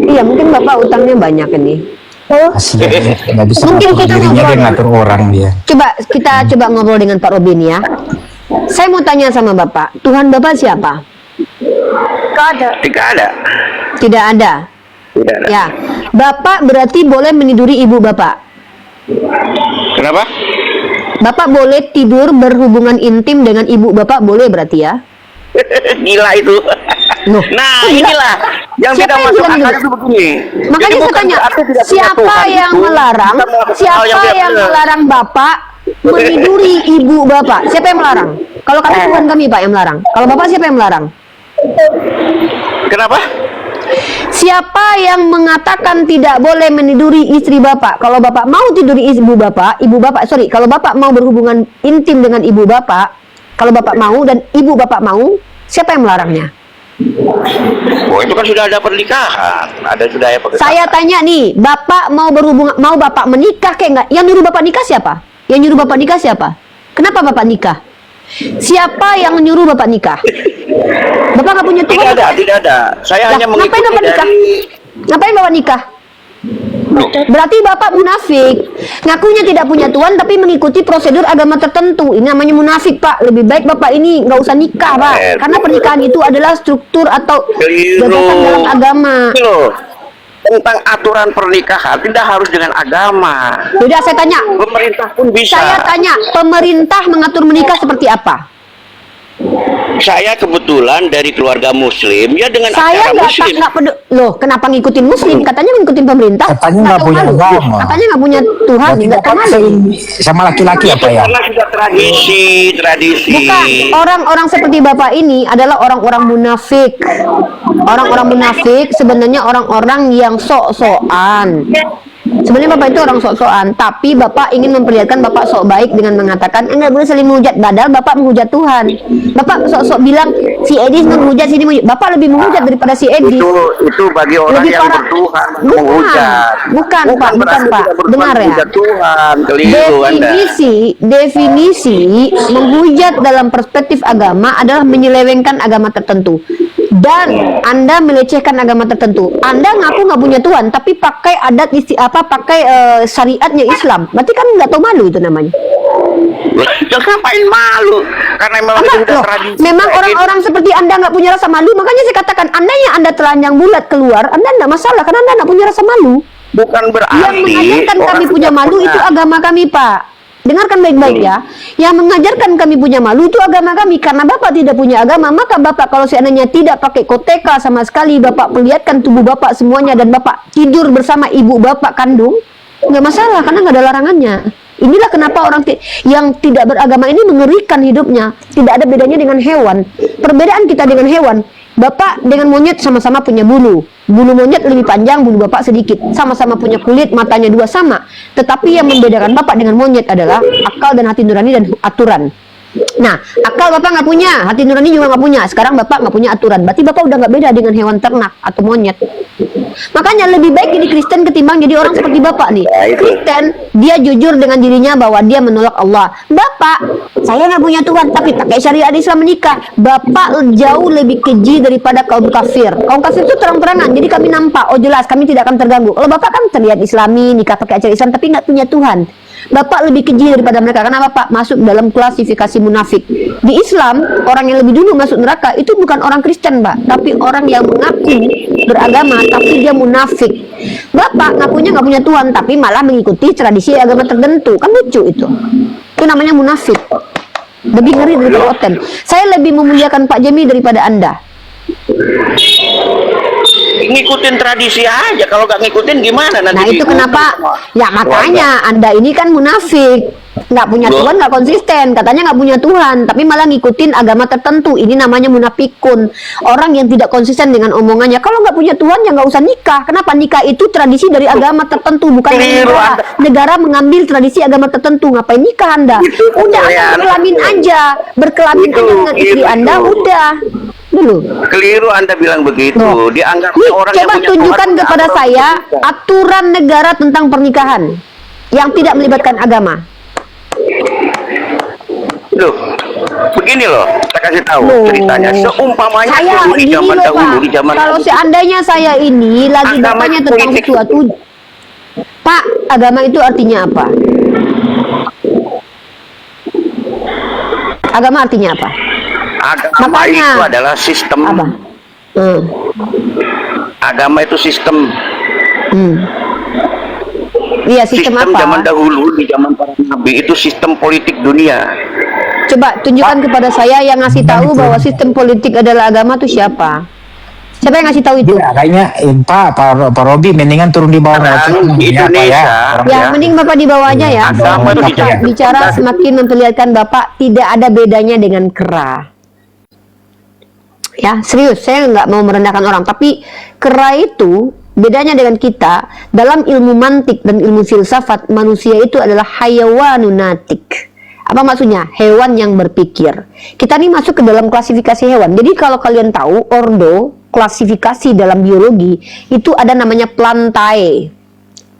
[SPEAKER 1] Iya, mungkin Bapak utangnya banyak ini.
[SPEAKER 7] Kasihan dia, nggak bisa
[SPEAKER 1] Mungkin
[SPEAKER 7] ngatur
[SPEAKER 1] kita
[SPEAKER 7] dirinya, dia
[SPEAKER 1] ngobrol.
[SPEAKER 7] ngatur orang dia.
[SPEAKER 1] Kita coba ngobrol dengan Pak Robin ya. Saya mau tanya sama Bapak, Tuhan Bapak siapa?
[SPEAKER 6] Tidak ada.
[SPEAKER 1] Tidak ada.
[SPEAKER 6] Tidak ada.
[SPEAKER 1] Ya, Bapak berarti boleh meniduri ibu Bapak.
[SPEAKER 6] Kenapa?
[SPEAKER 1] Bapak boleh tidur berhubungan intim dengan ibu Bapak, boleh berarti ya?
[SPEAKER 6] Gila itu.
[SPEAKER 1] Loh,
[SPEAKER 6] Nah,
[SPEAKER 1] kok gila?
[SPEAKER 6] inilah yang
[SPEAKER 1] Siapa
[SPEAKER 6] tidak
[SPEAKER 1] yang
[SPEAKER 6] masuk
[SPEAKER 1] bilang
[SPEAKER 6] akal
[SPEAKER 1] gitu?
[SPEAKER 6] itu begini.
[SPEAKER 1] Makanya
[SPEAKER 6] Jadi
[SPEAKER 1] saya
[SPEAKER 6] bukan
[SPEAKER 1] tanya,
[SPEAKER 6] berarti tidak punya
[SPEAKER 1] siapa
[SPEAKER 6] Tuhan
[SPEAKER 1] yang
[SPEAKER 6] itu
[SPEAKER 1] melarang?
[SPEAKER 6] kita melakukan hal
[SPEAKER 1] Siapa
[SPEAKER 6] tidak
[SPEAKER 1] yang
[SPEAKER 6] benar.
[SPEAKER 1] melarang Bapak meniduri ibu Bapak? Siapa yang melarang? Kalau kami Tuhan kami Pak yang melarang. Kalau Bapak siapa yang melarang?
[SPEAKER 6] Kenapa?
[SPEAKER 1] Siapa yang mengatakan tidak boleh meniduri istri Bapak? Kalau Bapak mau tiduri kalau Bapak mau berhubungan intim dengan ibu Bapak, kalau Bapak mau dan ibu Bapak mau, siapa yang melarangnya?
[SPEAKER 6] Oh, itu kan sudah ada pernikahan. Sudah ya pernikahan.
[SPEAKER 1] Saya tanya nih, Bapak mau Bapak menikah kayak enggak? Yang nyuruh Bapak nikah siapa? Yang nyuruh Bapak nikah siapa? Kenapa Bapak nikah? Siapa yang nyuruh Bapak nikah? Bapak nggak punya Tuhan?
[SPEAKER 6] Tidak ada. Saya
[SPEAKER 1] Lah,
[SPEAKER 6] hanya
[SPEAKER 1] ngapain
[SPEAKER 6] mengikuti
[SPEAKER 1] Bapak nikah?
[SPEAKER 6] dari
[SPEAKER 1] Ngapain Bapak nikah? Berarti Bapak munafik. Ngakunya tidak punya Tuhan tapi mengikuti prosedur agama tertentu. Ini namanya munafik, Pak. Lebih baik Bapak ini nggak usah nikah, Pak. Karena pernikahan itu adalah struktur atau gagasan dalam agama.
[SPEAKER 6] Loh, tentang aturan pernikahan tidak harus dengan agama.
[SPEAKER 1] Sudah saya tanya.
[SPEAKER 6] Pemerintah pun bisa.
[SPEAKER 1] Saya tanya, pemerintah mengatur menikah seperti apa?
[SPEAKER 6] Saya kebetulan dari keluarga Muslim, ya dengan
[SPEAKER 1] Saya
[SPEAKER 6] acara Muslim.
[SPEAKER 1] nggak loh, kenapa ngikutin Muslim? Katanya ngikutin pemerintah.
[SPEAKER 7] Katanya nggak
[SPEAKER 1] tahu
[SPEAKER 7] punya
[SPEAKER 1] malu.
[SPEAKER 7] agama.
[SPEAKER 1] Katanya nggak punya Tuhan,
[SPEAKER 7] Berarti
[SPEAKER 1] nggak tahu
[SPEAKER 7] Bapak
[SPEAKER 1] malu.
[SPEAKER 7] sama laki-laki apa ya?
[SPEAKER 6] Karena sudah tradisi.
[SPEAKER 1] Bukan, orang-orang seperti Bapak ini adalah orang-orang munafik. Orang-orang munafik sebenarnya orang-orang yang sok-sokan. Sebenarnya Bapak itu orang sok-sokan, tapi Bapak ingin memperlihatkan Bapak sok baik dengan mengatakan enggak boleh saling menghujat, padahal Bapak menghujat Tuhan. Bapak sok-sok bilang si Edis menghujat sini menghujat. Bapak lebih menghujat daripada si Edis.
[SPEAKER 6] Itu bagi orang
[SPEAKER 1] Lebih
[SPEAKER 6] yang
[SPEAKER 1] parah.
[SPEAKER 6] bertuhan
[SPEAKER 1] Bukan.
[SPEAKER 6] menghujat.
[SPEAKER 1] Bukan, Pak, bukan,
[SPEAKER 6] berarti
[SPEAKER 1] Pak.
[SPEAKER 6] tidak bertuhan
[SPEAKER 1] Dengar ya.
[SPEAKER 6] menghujat Tuhan, keliru Anda.
[SPEAKER 1] Definisi menghujat dalam perspektif agama adalah menyelewengkan agama tertentu. Dan Anda melecehkan agama tertentu. Anda ngaku nggak punya Tuhan, tapi pakai adat pakai syariatnya Islam. Berarti kan nggak tahu malu itu namanya.
[SPEAKER 6] Ya ngapain malu? Karena memang
[SPEAKER 1] Apa?
[SPEAKER 6] itu sudah
[SPEAKER 1] Loh,
[SPEAKER 6] tradisi.
[SPEAKER 1] memang orang-orang seperti Anda nggak punya rasa malu, makanya saya katakan Anda telanjang bulat keluar, Anda nggak masalah karena Anda nggak punya rasa malu.
[SPEAKER 6] Bukan berarti
[SPEAKER 1] Yang mengajarkan
[SPEAKER 6] orang
[SPEAKER 1] kami punya
[SPEAKER 6] tidak
[SPEAKER 1] malu itu agama kami, Pak. Dengarkan baik-baik ya. Yang mengajarkan kami punya malu itu agama kami. Karena Bapak tidak punya agama, maka Bapak kalau seandainya tidak pakai koteka sama sekali, Bapak perlihatkan tubuh Bapak semuanya dan Bapak tidur bersama ibu Bapak kandung, nggak masalah karena nggak ada larangannya. Inilah kenapa orang yang tidak beragama ini mengerikan hidupnya. Tidak ada bedanya dengan hewan. Perbedaan kita dengan hewan, Bapak dengan monyet sama-sama punya bulu. Bulu monyet lebih panjang, bulu Bapak sedikit. Sama-sama punya kulit, matanya dua sama. Tetapi yang membedakan Bapak dengan monyet adalah akal dan hati nurani dan aturan. Nah, akal Bapak nggak punya, hati nurani juga nggak punya. Sekarang Bapak nggak punya aturan. Berarti Bapak udah nggak beda dengan hewan ternak atau monyet. Makanya lebih baik jadi Kristen ketimbang jadi orang seperti Bapak nih. Kristen, dia jujur dengan dirinya bahwa dia menolak Allah. Bapak, saya nggak punya Tuhan, tapi pakai syariat Islam menikah. Bapak jauh lebih keji daripada kaum kafir. Kaum kafir itu terang-terangan, jadi kami nampak, oh jelas kami tidak akan terganggu. Kalau Bapak kan terlihat Islami, nikah pakai acara Islam, tapi nggak punya Tuhan. Bapak lebih keji daripada mereka. Karena Bapak masuk dalam klasifikasi munafik. Di Islam, orang yang lebih dulu masuk neraka itu bukan orang Kristen, Pak, tapi orang yang mengaku beragama tapi dia munafik. Bapak ngakunya nggak punya Tuhan tapi malah mengikuti tradisi agama tertentu. Kan lucu itu. Itu namanya munafik. Lebih ngeri daripada oten. Saya lebih memuliakan Pak Jemi daripada Anda.
[SPEAKER 6] ngikutin tradisi aja. Kalau nggak ngikutin gimana nanti?
[SPEAKER 1] Nah itu kenapa? Ya makanya Anda ini kan munafik, nggak punya
[SPEAKER 6] Loh.
[SPEAKER 1] Tuhan, nggak konsisten. Katanya nggak punya Tuhan, tapi malah ngikutin agama tertentu. Ini namanya munafikun. Orang yang tidak konsisten dengan omongannya. Kalau nggak punya Tuhan ya nggak usah nikah. Kenapa? Nikah itu tradisi dari agama tertentu, bukan dari
[SPEAKER 6] Keliru,
[SPEAKER 1] negara.
[SPEAKER 6] Anda.
[SPEAKER 1] Negara mengambil tradisi agama tertentu. Ngapain nikah Anda?
[SPEAKER 6] Itu
[SPEAKER 1] Udah Anda
[SPEAKER 6] kekayaan.
[SPEAKER 1] berkelamin aja, berkelamin
[SPEAKER 6] Itu,
[SPEAKER 1] aja dengan istri
[SPEAKER 6] itu.
[SPEAKER 1] Anda. Udah dulu.
[SPEAKER 6] Keliru Anda bilang begitu.
[SPEAKER 1] Loh.
[SPEAKER 6] Dianggap
[SPEAKER 1] Nih,
[SPEAKER 6] orang yang
[SPEAKER 1] coba
[SPEAKER 6] punya
[SPEAKER 1] tunjukkan
[SPEAKER 6] Tuhan
[SPEAKER 1] kepada
[SPEAKER 6] tidak
[SPEAKER 1] saya
[SPEAKER 6] perlu.
[SPEAKER 1] aturan negara tentang pernikahan yang tidak melibatkan agama.
[SPEAKER 6] Loh, begini loh, saya kasih tahu
[SPEAKER 1] Loh.
[SPEAKER 6] ceritanya. Seumpamanya
[SPEAKER 1] Saya
[SPEAKER 6] dulu di
[SPEAKER 1] gini
[SPEAKER 6] zaman
[SPEAKER 1] loh
[SPEAKER 6] dahulu,
[SPEAKER 1] Pak,
[SPEAKER 6] di zaman
[SPEAKER 1] kalau seandainya saya ini lagi
[SPEAKER 6] Agama
[SPEAKER 1] bertanya
[SPEAKER 6] itu
[SPEAKER 1] tentang
[SPEAKER 6] politik.
[SPEAKER 1] sesuatu, Pak, agama itu artinya apa? Agama artinya apa?
[SPEAKER 6] agama
[SPEAKER 1] Makanya.
[SPEAKER 6] itu adalah sistem.
[SPEAKER 1] Apa?
[SPEAKER 6] Agama itu sistem.
[SPEAKER 1] Iya, sistem apa?
[SPEAKER 6] zaman dahulu di zaman para nabi itu sistem politik dunia.
[SPEAKER 1] Coba tunjukkan kepada saya yang ngasih tahu bahwa sistem politik adalah agama itu siapa? Siapa yang ngasih tahu itu?
[SPEAKER 7] Ya, kayaknya Pak Robi mendingan turun di bawah.
[SPEAKER 6] Sekarang di
[SPEAKER 7] Ya, Pak,
[SPEAKER 6] Indonesia,
[SPEAKER 7] Orang
[SPEAKER 1] Ya,
[SPEAKER 7] ya.
[SPEAKER 1] mending Bapak di bawah aja ya.
[SPEAKER 6] Agama itu
[SPEAKER 1] Bicara semakin memperlihatkan Bapak tidak ada bedanya dengan kera. Ya, serius, saya nggak mau merendahkan orang, tapi kera itu bedanya dengan kita dalam ilmu mantik dan ilmu filsafat. Manusia itu adalah hayawanun natik. Apa maksudnya? Hewan yang berpikir. Kita nih masuk ke dalam klasifikasi hewan. Jadi kalau kalian tahu ordo, klasifikasi dalam biologi itu ada namanya plantae.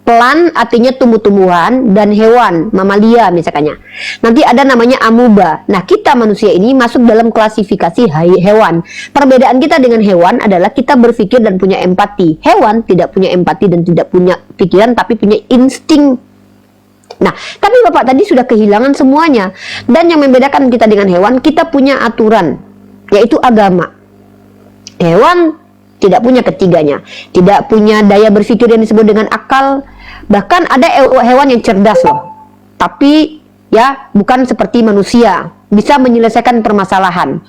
[SPEAKER 1] Plant artinya tumbuh-tumbuhan dan hewan, mamalia misalnya. Nanti ada namanya amuba. Nah, kita manusia ini masuk dalam klasifikasi hewan. Perbedaan kita dengan hewan adalah kita berpikir dan punya empati. Hewan tidak punya empati dan tidak punya pikiran, tapi punya insting. Nah, tapi Bapak tadi sudah kehilangan semuanya. Dan yang membedakan kita dengan hewan, kita punya aturan, yaitu agama. Hewan tidak punya ketiganya, tidak punya daya berpikir yang disebut dengan akal. Bahkan ada hewan yang cerdas loh, tapi ya bukan seperti manusia. bisa menyelesaikan permasalahan.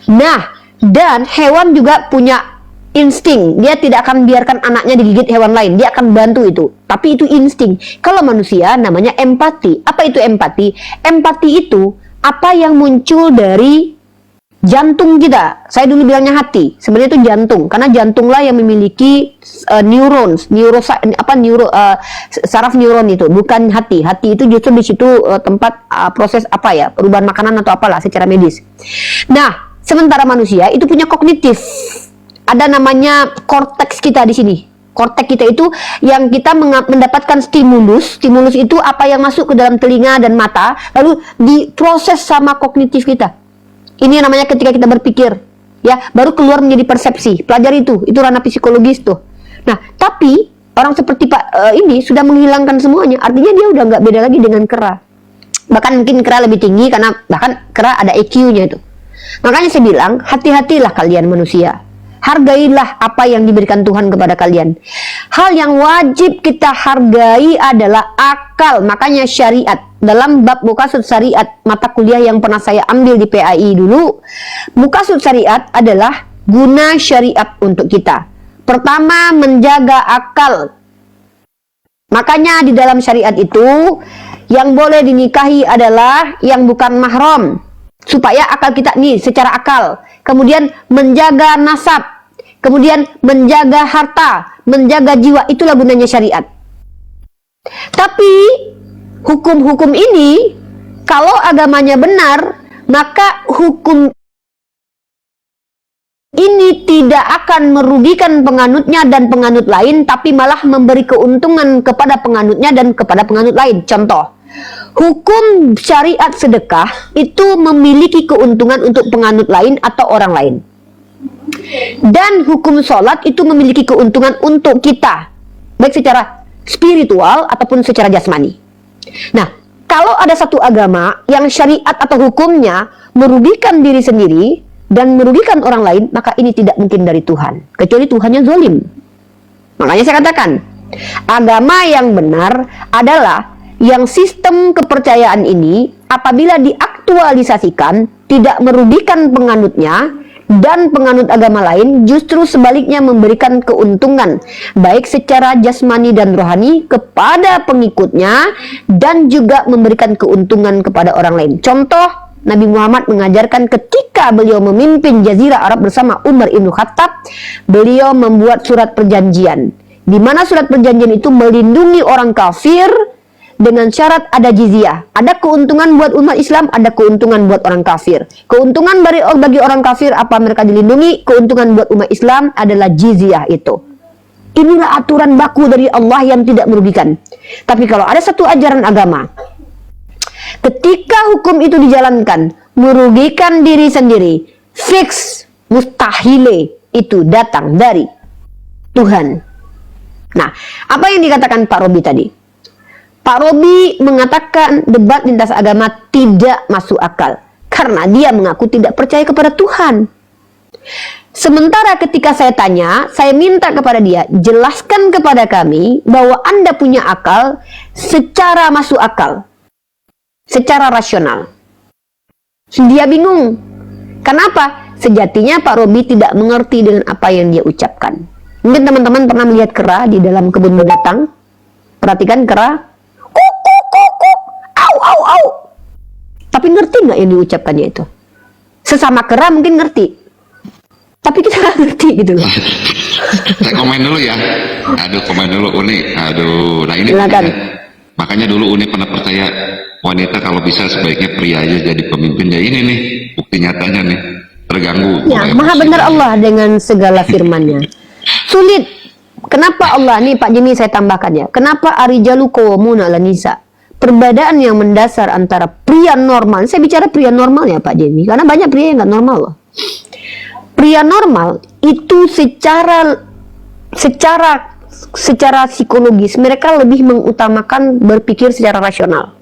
[SPEAKER 1] Nah, dan hewan juga punya insting, dia tidak akan biarkan anaknya digigit hewan lain, dia akan bantu itu. Tapi itu insting. Kalau manusia namanya empati. Apa itu empati? Empati itu apa yang muncul dari jantung kita. Saya dulu bilangnya hati, sebenarnya itu jantung, karena jantunglah yang memiliki saraf neuron itu, bukan hati. Hati itu justru di situ tempat proses apa ya, perubahan makanan atau apalah secara medis. Nah, sementara manusia itu punya kognitif. Ada namanya korteks kita di sini. Korteks kita itu yang kita mendapatkan stimulus. Stimulus itu apa yang masuk ke dalam telinga dan mata, lalu diproses sama kognitif kita. Ini namanya ketika kita berpikir, ya, baru keluar menjadi persepsi. Pelajari itu ranah psikologis tuh. Nah, tapi orang seperti Pak ini sudah menghilangkan semuanya. Artinya dia udah nggak beda lagi dengan kera. Bahkan mungkin kera lebih tinggi karena bahkan kera ada EQ-nya itu. Makanya saya bilang, hati-hatilah kalian manusia. Hargailah apa yang diberikan Tuhan kepada kalian. Hal yang wajib kita hargai adalah akal. Makanya syariat. Dalam bab Muqasid Syariat, mata kuliah yang pernah saya ambil di PAI dulu, Muqasid Syariat adalah guna syariat untuk kita. Pertama, menjaga akal. Makanya di dalam syariat itu, yang boleh dinikahi adalah yang bukan mahram. Supaya akal kita nih secara akal. Kemudian menjaga nasab. Kemudian menjaga harta. Menjaga jiwa. Itulah gunanya syariat. Tapi hukum-hukum ini, kalau agamanya benar, maka hukum ini tidak akan merugikan penganutnya dan penganut lain, tapi malah memberi keuntungan kepada penganutnya dan kepada penganut lain. Contoh, hukum syariat sedekah itu memiliki keuntungan untuk penganut lain atau orang lain. Dan hukum sholat itu memiliki keuntungan untuk kita, baik secara spiritual ataupun secara jasmani. Nah, kalau ada satu agama yang syariat atau hukumnya merugikan diri sendiri dan merugikan orang lain, maka ini tidak mungkin dari Tuhan, kecuali Tuhannya zalim. Makanya saya katakan, agama yang benar adalah yang sistem kepercayaan ini apabila diaktualisasikan tidak merugikan penganutnya dan penganut agama lain, justru sebaliknya memberikan keuntungan baik secara jasmani dan rohani kepada pengikutnya dan juga memberikan keuntungan kepada orang lain. Contoh, Nabi Muhammad mengajarkan ketika beliau memimpin Jazirah Arab bersama Umar Ibn Khattab, beliau membuat surat perjanjian, di mana surat perjanjian itu melindungi orang kafir dengan syarat ada jizyah. Ada keuntungan buat umat Islam, ada keuntungan buat orang kafir. Keuntungan bagi orang kafir apa mereka dilindungi, keuntungan buat umat Islam adalah jizyah itu. Inilah aturan baku dari Allah yang tidak merugikan. Tapi kalau ada satu ajaran agama, ketika hukum itu dijalankan merugikan diri sendiri, fix mustahile itu datang dari Tuhan. Nah, apa yang dikatakan Pak Robi tadi? Pak Robi mengatakan debat lintas agama tidak masuk akal karena dia mengaku tidak percaya kepada Tuhan. Sementara ketika saya tanya, saya minta kepada dia, jelaskan kepada kami bahwa Anda punya akal secara masuk akal, secara rasional. Dia bingung. Kenapa? Sejatinya Pak Robi tidak mengerti dengan apa yang dia ucapkan. Mungkin teman-teman pernah melihat kera di dalam kebun binatang. Perhatikan kera. Au. Tapi ngerti nggak yang diucapkannya itu? Sesama kera mungkin ngerti, tapi kita nggak ngerti gitu loh.
[SPEAKER 2] Saya komen dulu ya. Komen dulu Uni. Nah ini makanya dulu Uni pernah percaya wanita kalau bisa sebaiknya pria aja jadi pemimpin. Ya ini nih bukti nyatanya nih, terganggu.
[SPEAKER 1] Ya, maha benar Allah dengan segala firman-Nya. Sulit. Kenapa Allah nih Pak Jimmy, saya tambahkan ya. Kenapa arijalu qawwamuna 'alan nisa? Perbedaan yang mendasar antara pria normal, saya bicara pria normal ya Pak Jimmy, karena banyak pria yang nggak normal loh. Pria normal itu secara psikologis mereka lebih mengutamakan berpikir secara rasional.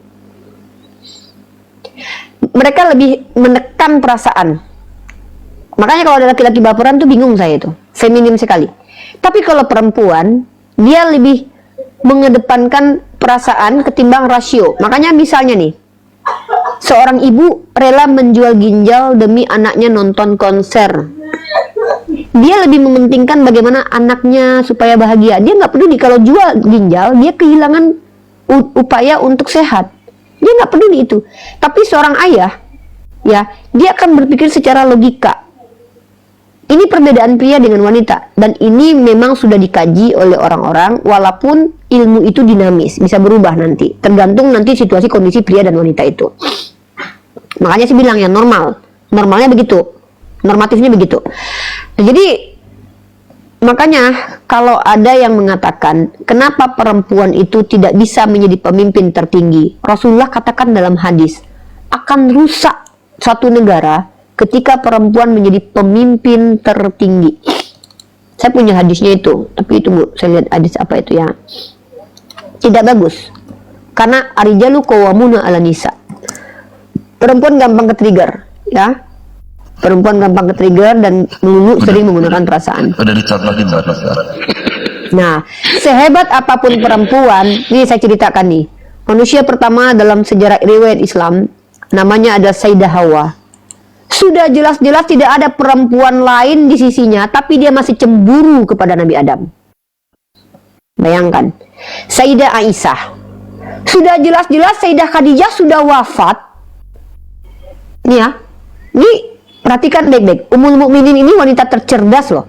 [SPEAKER 1] Mereka lebih menekan perasaan. Makanya kalau ada laki-laki baperan tuh bingung saya itu, feminim sekali. Tapi kalau perempuan, dia lebih mengedepankan perasaan ketimbang rasio. Makanya misalnya nih, Seorang ibu rela menjual ginjal demi anaknya nonton konser. Dia lebih mementingkan bagaimana anaknya supaya bahagia. Dia nggak peduli kalau jual ginjal, dia kehilangan upaya untuk sehat. Dia nggak peduli itu. Tapi seorang ayah, ya, dia akan berpikir secara logika. Ini perbedaan pria dengan wanita, dan ini memang sudah dikaji oleh orang-orang, walaupun ilmu itu dinamis, bisa berubah nanti, tergantung nanti situasi kondisi pria dan wanita itu. Makanya saya bilang ya normalnya begitu, normatifnya begitu. Nah, jadi makanya kalau ada yang mengatakan kenapa perempuan itu tidak bisa menjadi pemimpin tertinggi, Rasulullah katakan dalam hadis, akan rusak suatu negara ketika perempuan menjadi pemimpin tertinggi. Saya punya hadisnya itu, tapi itu Bu, saya lihat hadis apa itu ya. Tidak bagus. Karena arijalu qawwamuna 'ala nisa. Perempuan gampang ke-trigger, ya. Perempuan gampang ke-trigger dan melulu sering menggunakan perasaan.
[SPEAKER 2] Udah dicontohin Mbak.
[SPEAKER 1] Nah, sehebat apapun perempuan, ini saya ceritakan nih. Manusia pertama dalam sejarah riwayat Islam namanya adalah Sayyidah Hawa. Sudah jelas-jelas tidak ada perempuan lain di sisinya, tapi dia masih cemburu kepada Nabi Adam. Bayangkan, Sayyidah Aisyah. Sudah jelas-jelas Sayyidah Khadijah sudah wafat. Nih ya, ini perhatikan baik-baik. Ummul Mukminin ini wanita tercerdas loh.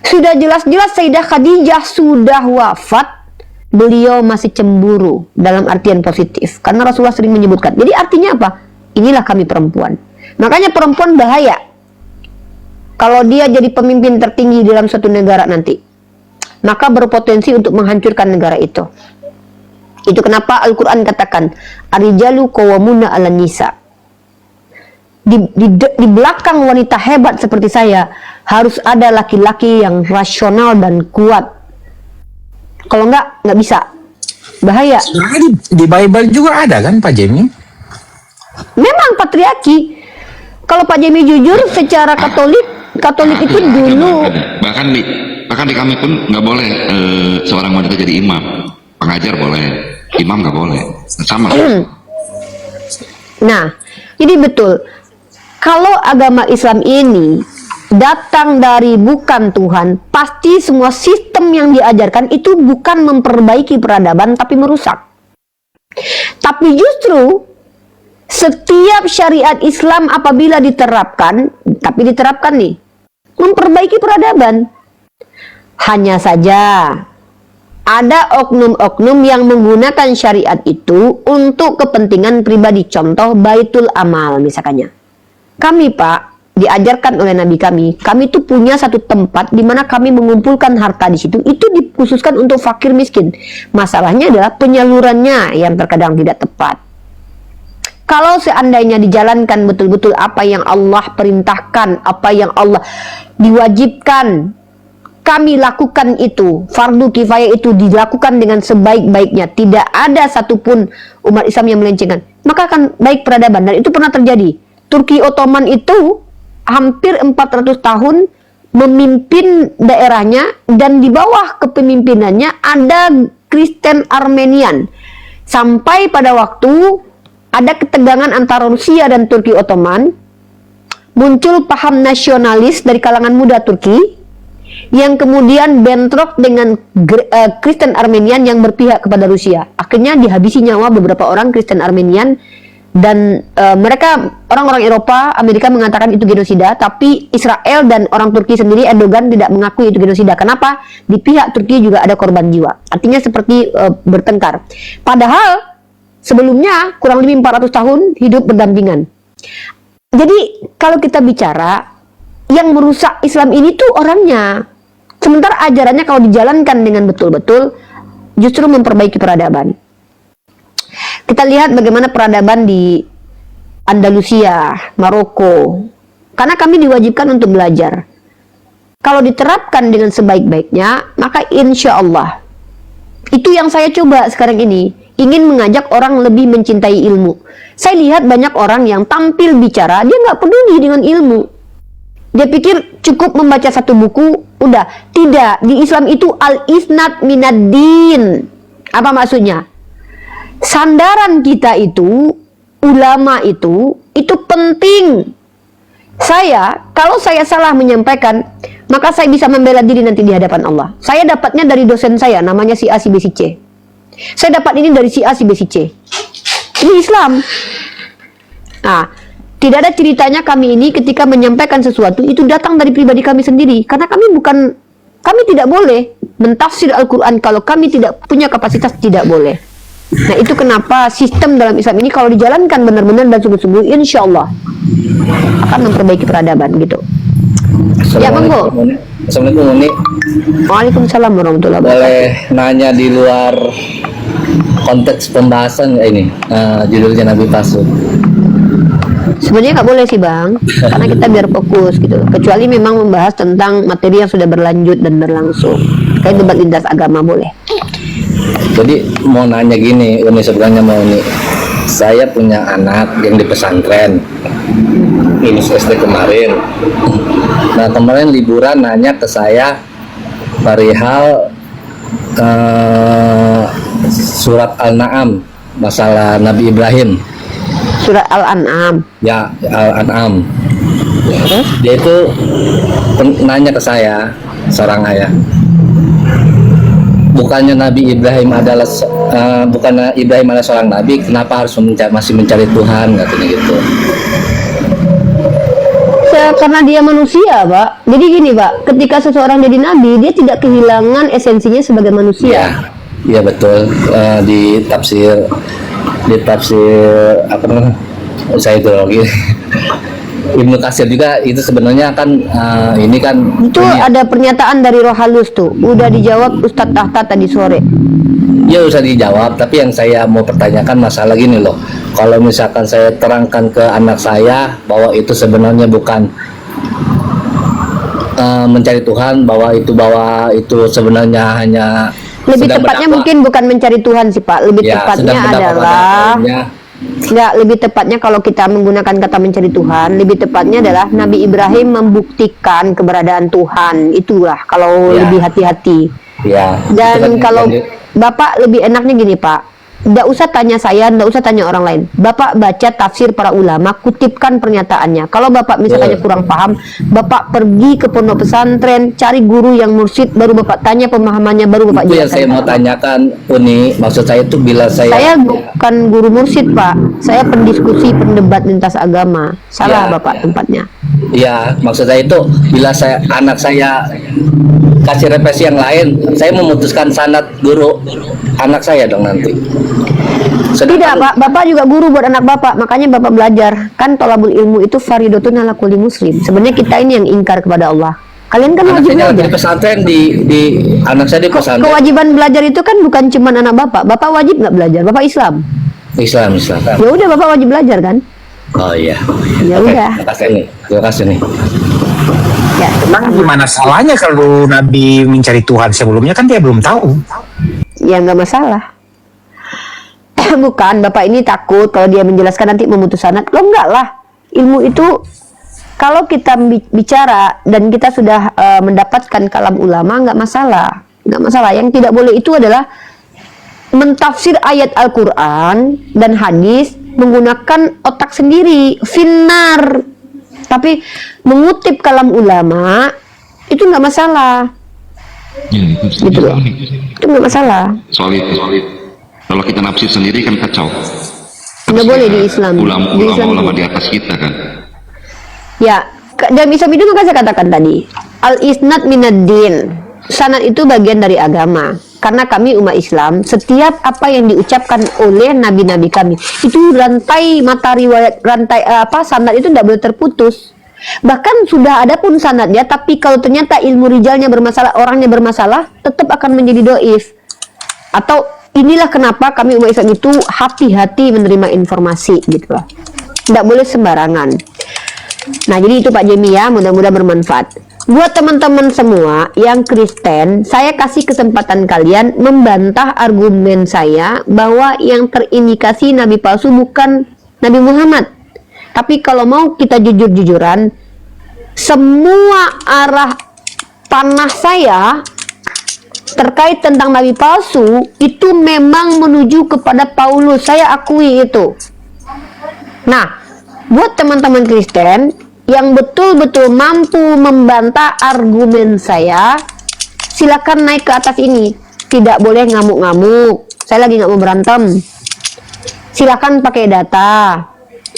[SPEAKER 1] Sudah jelas-jelas Sayyidah Khadijah sudah wafat, beliau masih cemburu dalam artian positif. Karena Rasulullah sering menyebutkan. Jadi artinya apa? Inilah kami perempuan. Makanya perempuan bahaya kalau dia jadi pemimpin tertinggi dalam suatu negara nanti, maka berpotensi untuk menghancurkan negara itu. Itu kenapa Al-Quran katakan arijalu qawwamuna 'ala nisa. Di belakang wanita hebat seperti saya harus ada laki-laki yang rasional dan kuat. Kalau nggak bisa, bahaya.
[SPEAKER 7] Sebenarnya di Bible juga ada kan Pak Jemi?
[SPEAKER 1] Memang patriarki. Kalau Pak Jemi jujur, secara Katolik itu dulu
[SPEAKER 2] bahkan di kami pun nggak boleh seorang wanita jadi imam. Pengajar boleh, imam nggak boleh. Sama.
[SPEAKER 1] Nah, jadi betul. Kalau agama Islam ini datang dari bukan Tuhan, pasti semua sistem yang diajarkan itu bukan memperbaiki peradaban, tapi merusak. Tapi justru setiap syariat Islam apabila diterapkan, tapi diterapkan nih, memperbaiki peradaban. Hanya saja ada oknum-oknum yang menggunakan syariat itu untuk kepentingan pribadi. Contoh Baitul Amal misalnya. Kami Pak, diajarkan oleh Nabi kami tuh punya satu tempat di mana kami mengumpulkan harta di situ. Itu dikhususkan untuk fakir miskin. Masalahnya adalah penyalurannya yang terkadang tidak tepat. Kalau seandainya dijalankan betul-betul apa yang Allah perintahkan, apa yang Allah diwajibkan, kami lakukan itu, fardu kifayah itu dilakukan dengan sebaik-baiknya, tidak ada satupun umat Islam yang melencengkan, maka akan baik peradaban. Dan itu pernah terjadi. Turki Ottoman itu hampir 400 tahun memimpin daerahnya, dan di bawah kepemimpinannya ada Kristen Armenian. Sampai pada waktu ada ketegangan antara Rusia dan Turki Ottoman, muncul paham nasionalis dari kalangan muda Turki yang kemudian bentrok dengan Kristen Armenian yang berpihak kepada Rusia. Akhirnya dihabisi nyawa beberapa orang Kristen Armenian, dan mereka, orang-orang Eropa, Amerika mengatakan itu genosida, tapi Israel dan orang Turki sendiri, Erdogan, tidak mengakui itu genosida. Kenapa? Di pihak Turki juga ada korban jiwa. Artinya seperti bertengkar. Padahal sebelumnya kurang lebih 400 tahun hidup berdampingan. Jadi kalau kita bicara, yang merusak Islam ini tuh orangnya. Sementara ajarannya kalau dijalankan dengan betul-betul justru memperbaiki peradaban. Kita lihat bagaimana peradaban di Andalusia, Maroko. Karena kami diwajibkan untuk belajar. Kalau diterapkan dengan sebaik-baiknya, maka insya Allah. Itu yang saya coba sekarang ini. Ingin mengajak orang lebih mencintai ilmu. Saya lihat banyak orang yang tampil bicara, dia nggak peduli dengan ilmu. Dia pikir cukup membaca satu buku, udah. Tidak, di Islam itu al-isnad minad-din. Apa maksudnya? Sandaran kita itu ulama itu penting. Kalau saya salah menyampaikan, maka saya bisa membela diri nanti di hadapan Allah. Saya dapatnya dari dosen saya, namanya si A, si B, si C. Saya dapat ini dari si A, si B, si C. Ini Islam. Nah, tidak ada ceritanya kami ini ketika menyampaikan sesuatu itu datang dari pribadi kami sendiri. Karena kami tidak boleh mentafsir Al-Quran kalau kami tidak punya kapasitas, tidak boleh. Nah, itu kenapa sistem dalam Islam ini kalau dijalankan benar-benar dan sungguh-sungguh, insya Allah akan memperbaiki peradaban gitu. Ya, monggo.
[SPEAKER 8] Assalamualaikum Uni.
[SPEAKER 1] Waalaikumsalam warahmatullahi wabarakatuh.
[SPEAKER 8] Boleh nanya di luar konteks pembahasan ini, judulnya Nabi Palsu.
[SPEAKER 1] Sebenarnya nggak boleh sih Bang, karena kita biar fokus gitu. Kecuali memang membahas tentang materi yang sudah berlanjut dan berlangsung. Kayak debat lintas agama boleh.
[SPEAKER 8] Jadi mau nanya gini, Uni sebenarnya mau Uni. Saya punya anak yang di pesantren, ini SD kemarin. Nah kemarin liburan nanya ke saya perihal surat Al-Na'am, masalah Nabi Ibrahim.
[SPEAKER 1] Surat Al-An'am.
[SPEAKER 8] Ya, Al-An'am. Dia itu nanya ke saya, seorang ayah. Bukannya Nabi Ibrahim adalah bukan Ibrahim adalah seorang nabi, kenapa harus masih mencari Tuhan, katanya gitu.
[SPEAKER 1] Karena dia manusia, Pak. Jadi gini, Pak, ketika seseorang jadi nabi, dia tidak kehilangan esensinya sebagai manusia.
[SPEAKER 8] Iya betul. Di tafsir apa namanya? Saya itu lagi. Ibnu Katsir juga itu sebenarnya kan ini kan
[SPEAKER 1] itu ada pernyataan dari Roh Halus tuh, udah dijawab Ustadz Tahta tadi sore.
[SPEAKER 8] Ya usah dijawab, tapi yang saya mau pertanyakan masalah gini loh. Kalau misalkan saya terangkan ke anak saya bahwa itu sebenarnya bukan mencari Tuhan, bahwa itu sebenarnya hanya
[SPEAKER 1] lebih tepatnya mungkin bukan mencari Tuhan sih Pak, lebih tepatnya adalah lebih tepatnya kalau kita menggunakan kata mencari Tuhan, lebih tepatnya adalah Nabi Ibrahim membuktikan keberadaan Tuhan. Itulah kalau lebih hati-hati. Dan kalau Bapak lebih enaknya gini Pak, tidak usah tanya saya, tidak usah tanya orang lain. Bapak baca tafsir para ulama, kutipkan pernyataannya. Kalau Bapak misalnya kurang paham, Bapak pergi ke pondok pesantren, cari guru yang mursyid, baru Bapak tanya pemahamannya, baru Bapak
[SPEAKER 8] jelaskan. Itu yang saya mau tanyakan, Uni. Maksud saya itu bila saya
[SPEAKER 1] bukan guru mursyid Pak, saya pendiskusi, pendebat lintas agama. Salah Bapak tempatnya.
[SPEAKER 8] Iya, maksud saya itu bila anak saya kasih referensi yang lain, saya memutuskan sanad guru anak saya dong nanti.
[SPEAKER 1] Tidak Pak, Bapak juga guru buat anak Bapak, makanya Bapak belajar. Kan tolabul ilmu itu faridatun ala kulli muslim. Sebenarnya kita ini yang ingkar kepada Allah. Kalian kan wajib belajar.
[SPEAKER 8] Di pesantren di anak saya di pesantren.
[SPEAKER 1] Kewajiban belajar itu kan bukan cuma anak Bapak. Bapak wajib nggak belajar? Bapak Islam.
[SPEAKER 8] Islam.
[SPEAKER 1] Ya udah Bapak wajib belajar kan?
[SPEAKER 8] Oh iya.
[SPEAKER 1] Ya udah.
[SPEAKER 8] Terima kasih nih.
[SPEAKER 1] Ya,
[SPEAKER 7] Emang gimana salahnya kalau Nabi mencari Tuhan sebelumnya, kan dia belum tahu.
[SPEAKER 1] Ya nggak masalah. Bukan, Bapak ini takut kalau dia menjelaskan nanti memutus sanad. Lo enggak lah. Ilmu itu kalau kita bicara dan kita sudah mendapatkan kalam ulama, nggak masalah. Nggak masalah. Yang tidak boleh itu adalah mentafsir ayat Al-Quran dan hadis menggunakan otak sendiri, finnar. Tapi mengutip kalam ulama itu nggak masalah. Gitu loh. Itu nggak masalah.
[SPEAKER 2] Solid. Kalau kita nafsir sendiri kan kacau.
[SPEAKER 1] Nggak boleh di Islam.
[SPEAKER 2] Ulama di atas kita kan.
[SPEAKER 1] Ya, dalam Islam itu maka saya katakan tadi, al-isnad minad-din. Sanad itu bagian dari agama. Karena kami umat Islam, setiap apa yang diucapkan oleh nabi-nabi kami, itu rantai mata riwayat, sanad itu tidak boleh terputus. Bahkan sudah ada pun sanadnya, tapi kalau ternyata ilmu rijalnya bermasalah, orangnya bermasalah, tetap akan menjadi doif. Atau inilah kenapa kami umat Islam itu hati-hati menerima informasi gitu loh. Tidak boleh sembarangan. Nah, jadi itu Pak Jemi ya, mudah-mudahan bermanfaat. Buat teman-teman semua yang Kristen, saya kasih kesempatan kalian membantah argumen saya bahwa yang terindikasi nabi palsu bukan Nabi Muhammad. Tapi kalau mau kita jujur-jujuran, semua arah panah saya terkait tentang nabi palsu itu memang menuju kepada Paulus. Saya akui itu. Nah, buat teman-teman Kristen yang betul-betul mampu membantah argumen saya, silakan naik ke atas ini. Tidak boleh ngamuk-ngamuk. Saya lagi nggak mau berantem. Silakan pakai data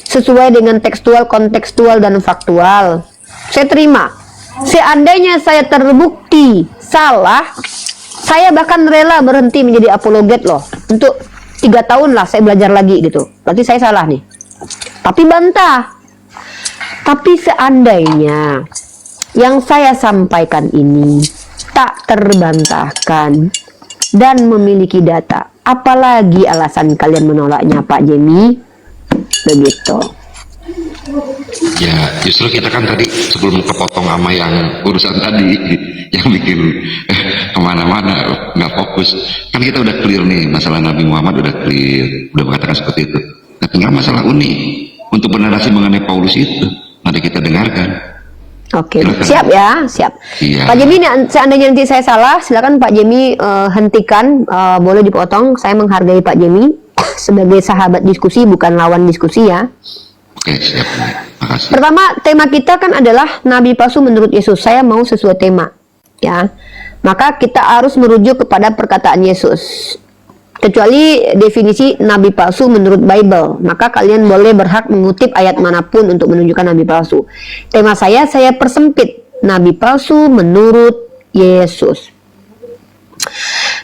[SPEAKER 1] sesuai dengan tekstual, kontekstual, dan faktual. Saya terima. Seandainya saya terbukti salah, saya bahkan rela berhenti menjadi apologet loh. Untuk 3 tahun lah saya belajar lagi gitu. Berarti saya salah nih. Tapi bantah. Tapi seandainya yang saya sampaikan ini tak terbantahkan dan memiliki data, apalagi alasan kalian menolaknya, Pak Jemi? Begitu.
[SPEAKER 2] Ya, justru kita kan tadi sebelum kepotong sama yang urusan tadi yang bikin kemana-mana nggak fokus. Kan kita udah clear nih, masalah Nabi Muhammad udah clear, udah mengatakan seperti itu. Nah, tinggal masalah Uni untuk bernarasi mengenai Paulus itu. Mari kita dengarkan.
[SPEAKER 1] Oke,
[SPEAKER 2] Silakan.
[SPEAKER 1] siap ya, siap.
[SPEAKER 2] Iya.
[SPEAKER 1] Pak Jemi, seandainya nanti saya salah, silakan Pak Jemi hentikan, boleh dipotong. Saya menghargai Pak Jemi sebagai sahabat diskusi, bukan lawan diskusi ya.
[SPEAKER 2] Oke, siap. Makasih.
[SPEAKER 1] Pertama, tema kita kan adalah Nabi palsu menurut Yesus. Saya mau sesuai tema, ya. Maka kita harus merujuk kepada perkataan Yesus. Kecuali definisi Nabi palsu menurut Bible, maka kalian boleh berhak mengutip ayat manapun untuk menunjukkan Nabi palsu. Tema saya persempit, Nabi palsu menurut Yesus.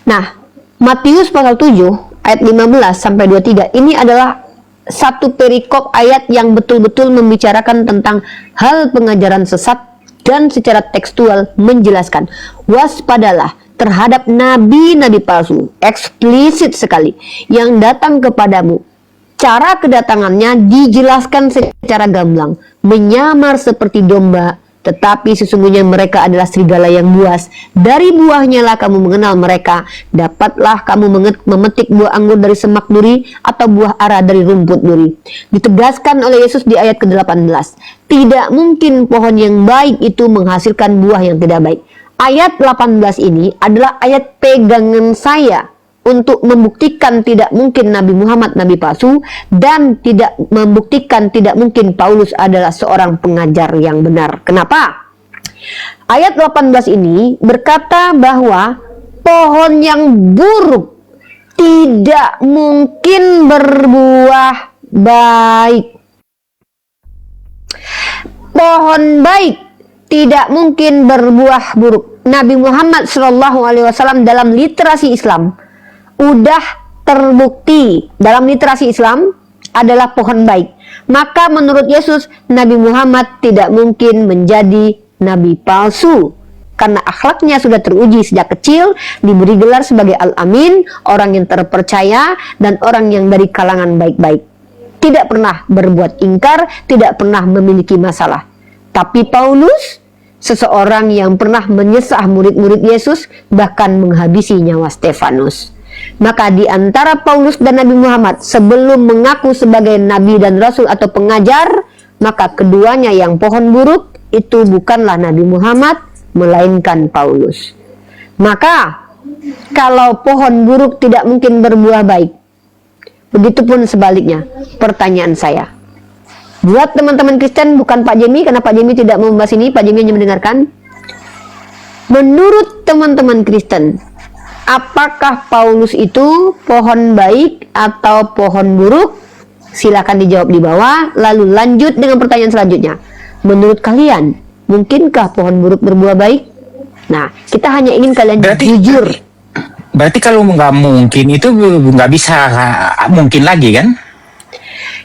[SPEAKER 1] Nah, Matius pasal 7 ayat 15 sampai 23 ini adalah satu perikop ayat yang betul-betul membicarakan tentang hal pengajaran sesat dan secara tekstual menjelaskan waspadalah terhadap nabi-nabi palsu, eksplisit sekali, yang datang kepadamu. Cara kedatangannya dijelaskan secara gamblang, menyamar seperti domba, tetapi sesungguhnya mereka adalah serigala yang buas. Dari buahnya lah kamu mengenal mereka. Dapatlah kamu memetik buah anggur dari semak duri atau buah ara dari rumput duri. Ditegaskan oleh Yesus di ayat ke-18. Tidak mungkin pohon yang baik itu menghasilkan buah yang tidak baik. Ayat 18 ini adalah ayat pegangan saya untuk membuktikan tidak mungkin Nabi Muhammad Nabi palsu dan tidak membuktikan tidak mungkin Paulus adalah seorang pengajar yang benar. Kenapa? Ayat 18 ini berkata bahwa pohon yang buruk tidak mungkin berbuah baik. Pohon baik tidak mungkin berbuah buruk. Nabi Muhammad SAW dalam literasi Islam udah terbukti dalam literasi Islam adalah pohon baik. Maka menurut Yesus, Nabi Muhammad tidak mungkin menjadi nabi palsu karena akhlaknya sudah teruji sejak kecil, diberi gelar sebagai Al-Amin, orang yang terpercaya dan orang yang dari kalangan baik-baik. Tidak pernah berbuat ingkar, tidak pernah memiliki masalah. Tapi Paulus, seseorang yang pernah menyesah murid-murid Yesus, bahkan menghabisi nyawa Stefanus. Maka di antara Paulus dan Nabi Muhammad sebelum mengaku sebagai nabi dan rasul atau pengajar, maka keduanya yang pohon buruk itu bukanlah Nabi Muhammad, melainkan Paulus. Maka kalau pohon buruk tidak mungkin berbuah baik, begitupun sebaliknya. Pertanyaan saya buat teman-teman Kristen, bukan Pak Jemi, karena Pak Jemi tidak mau membahas ini, Pak Jemi hanya mendengarkan. Menurut teman-teman Kristen, apakah Paulus itu pohon baik atau pohon buruk? Silakan dijawab di bawah. Lalu lanjut dengan pertanyaan selanjutnya. Menurut kalian, mungkinkah pohon buruk berbuah baik? Nah, kita hanya ingin kalian jujur.
[SPEAKER 7] Berarti kalau nggak mungkin itu nggak bisa mungkin lagi kan?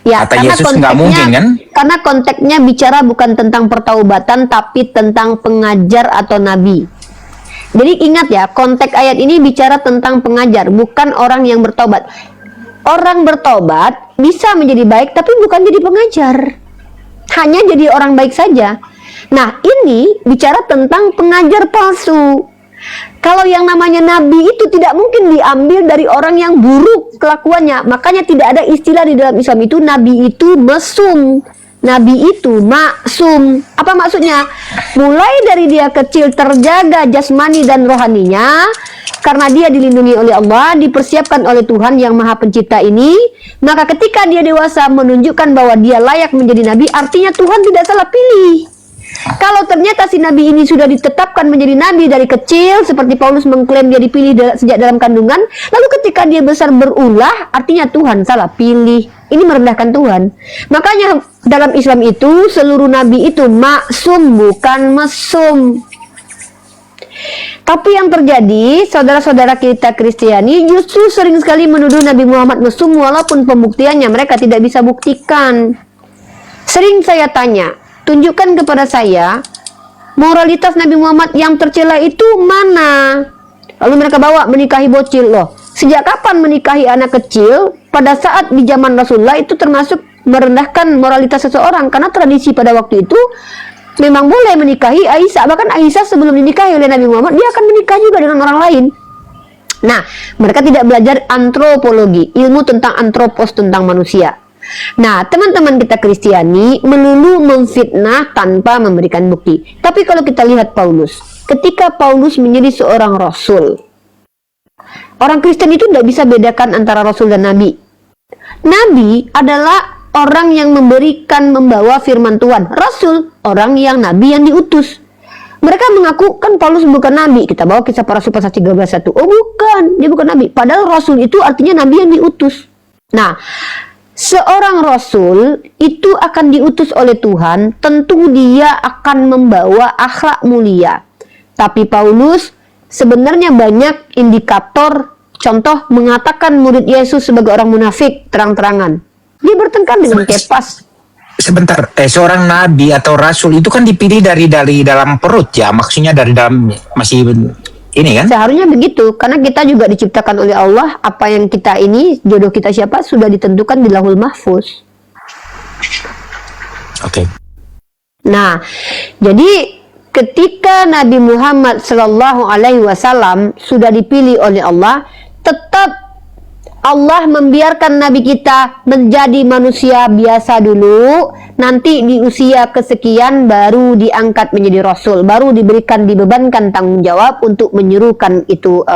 [SPEAKER 1] Ya,
[SPEAKER 7] kata Yesus nggak mungkin kan?
[SPEAKER 1] Karena konteksnya bicara bukan tentang pertaubatan, tapi tentang pengajar atau nabi. Jadi ingat ya, konteks ayat ini bicara tentang pengajar, bukan orang yang bertobat. Orang bertobat bisa menjadi baik, tapi bukan jadi pengajar. Hanya jadi orang baik saja. Nah, ini bicara tentang pengajar palsu. Kalau yang namanya nabi itu tidak mungkin diambil dari orang yang buruk kelakuannya. Makanya tidak ada istilah di dalam Islam itu nabi itu mesum. Nabi itu maksum. Apa maksudnya? Mulai dari dia kecil terjaga jasmani dan rohaninya, karena dia dilindungi oleh Allah, dipersiapkan oleh Tuhan yang Maha Pencipta ini, maka ketika dia dewasa menunjukkan bahwa dia layak menjadi nabi, artinya Tuhan tidak salah pilih. Kalau ternyata si nabi ini sudah ditetapkan menjadi nabi dari kecil, seperti Paulus mengklaim dia dipilih sejak dalam kandungan, lalu ketika dia besar berulah, artinya Tuhan salah pilih. Ini merendahkan Tuhan. Makanya dalam Islam itu seluruh nabi itu maksum, bukan mesum. Tapi yang terjadi, saudara-saudara kita Kristiani justru sering sekali menuduh Nabi Muhammad mesum, walaupun pembuktiannya mereka tidak bisa buktikan. Sering saya tanya, tunjukkan kepada saya moralitas Nabi Muhammad yang tercela itu mana? Lalu mereka bawa menikahi bocil. Loh, sejak kapan menikahi anak kecil? Pada saat di zaman Rasulullah itu termasuk merendahkan moralitas seseorang, karena tradisi pada waktu itu memang boleh menikahi Aisyah. Bahkan Aisyah sebelum dinikahi oleh Nabi Muhammad, dia akan menikah juga dengan orang lain. Nah, mereka tidak belajar antropologi, ilmu tentang antropos, tentang manusia. Nah, teman-teman kita Kristiani melulu memfitnah tanpa memberikan bukti. Tapi kalau kita lihat Paulus, ketika Paulus menjadi seorang rasul, orang Kristen itu tidak bisa bedakan antara rasul dan nabi. Nabi adalah orang yang membawa firman Tuhan. Rasul, orang yang nabi yang diutus. Mereka mengaku, kan Paulus bukan nabi. Kita bawa kisah para rasul pasal 13:1. Oh bukan, dia bukan nabi. Padahal rasul itu artinya nabi yang diutus. Nah, seorang rasul itu akan diutus oleh Tuhan, tentu dia akan membawa akhlak mulia. Tapi Paulus sebenarnya banyak indikator, contoh mengatakan murid Yesus sebagai orang munafik terang-terangan. Dia bertengkar dengan Kepas.
[SPEAKER 7] Sebentar, seorang nabi atau rasul itu kan dipilih dari dalam perut ya, maksudnya dari dalam masih ini kan?
[SPEAKER 1] Seharusnya begitu, karena kita juga diciptakan oleh Allah. Apa yang kita ini, jodoh kita siapa, sudah ditentukan di Lauhul Mahfuz.
[SPEAKER 7] Oke.
[SPEAKER 1] Nah, jadi ketika Nabi Muhammad SAW sudah dipilih oleh Allah, tetap Allah membiarkan Nabi kita menjadi manusia biasa dulu, nanti di usia kesekian baru diangkat menjadi Rasul, baru dibebankan tanggung jawab untuk menyerukan itu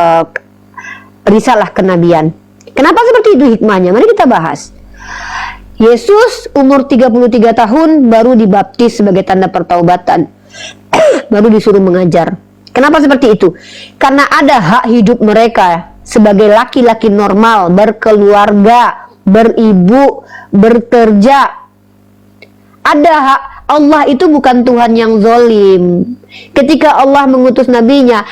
[SPEAKER 1] risalah kenabian. Kenapa seperti itu hikmahnya? Mari kita bahas. Yesus umur 33 tahun baru dibaptis sebagai tanda pertaubatan, baru disuruh mengajar. Kenapa seperti itu? Karena ada hak hidup mereka sebagai laki-laki normal, berkeluarga, beribu, bekerja. Ada hak. Allah itu bukan Tuhan yang zolim. Ketika Allah mengutus nabinya,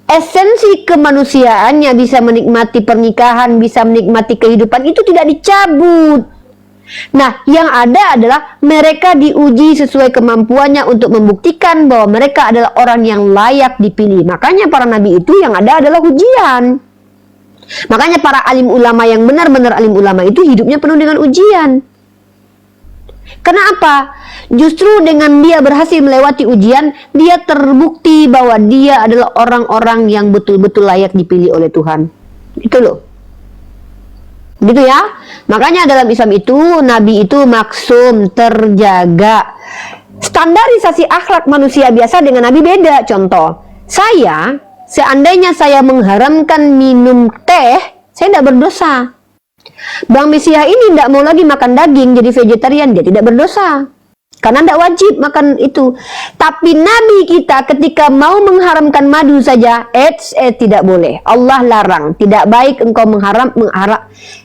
[SPEAKER 1] esensi kemanusiaannya, bisa menikmati pernikahan, bisa menikmati kehidupan, itu tidak dicabut. Nah, yang ada adalah mereka diuji sesuai kemampuannya untuk membuktikan bahwa mereka adalah orang yang layak dipilih. Makanya para nabi itu yang ada adalah ujian. Makanya para alim ulama yang benar-benar alim ulama itu hidupnya penuh dengan ujian. Kenapa? Justru dengan dia berhasil melewati ujian, dia terbukti bahwa dia adalah orang-orang yang betul-betul layak dipilih oleh Tuhan. Itu loh. Gitu ya. Makanya dalam Islam itu nabi itu maksum, terjaga. Standarisasi akhlak manusia biasa dengan nabi beda. Contoh, seandainya saya mengharamkan minum teh, saya tidak berdosa. Bang Mesiah ini tidak mau lagi makan daging, jadi vegetarian, dia tidak berdosa. Karena tidak wajib makan itu. Tapi Nabi kita ketika mau mengharamkan madu saja, tidak boleh. Allah larang, tidak baik engkau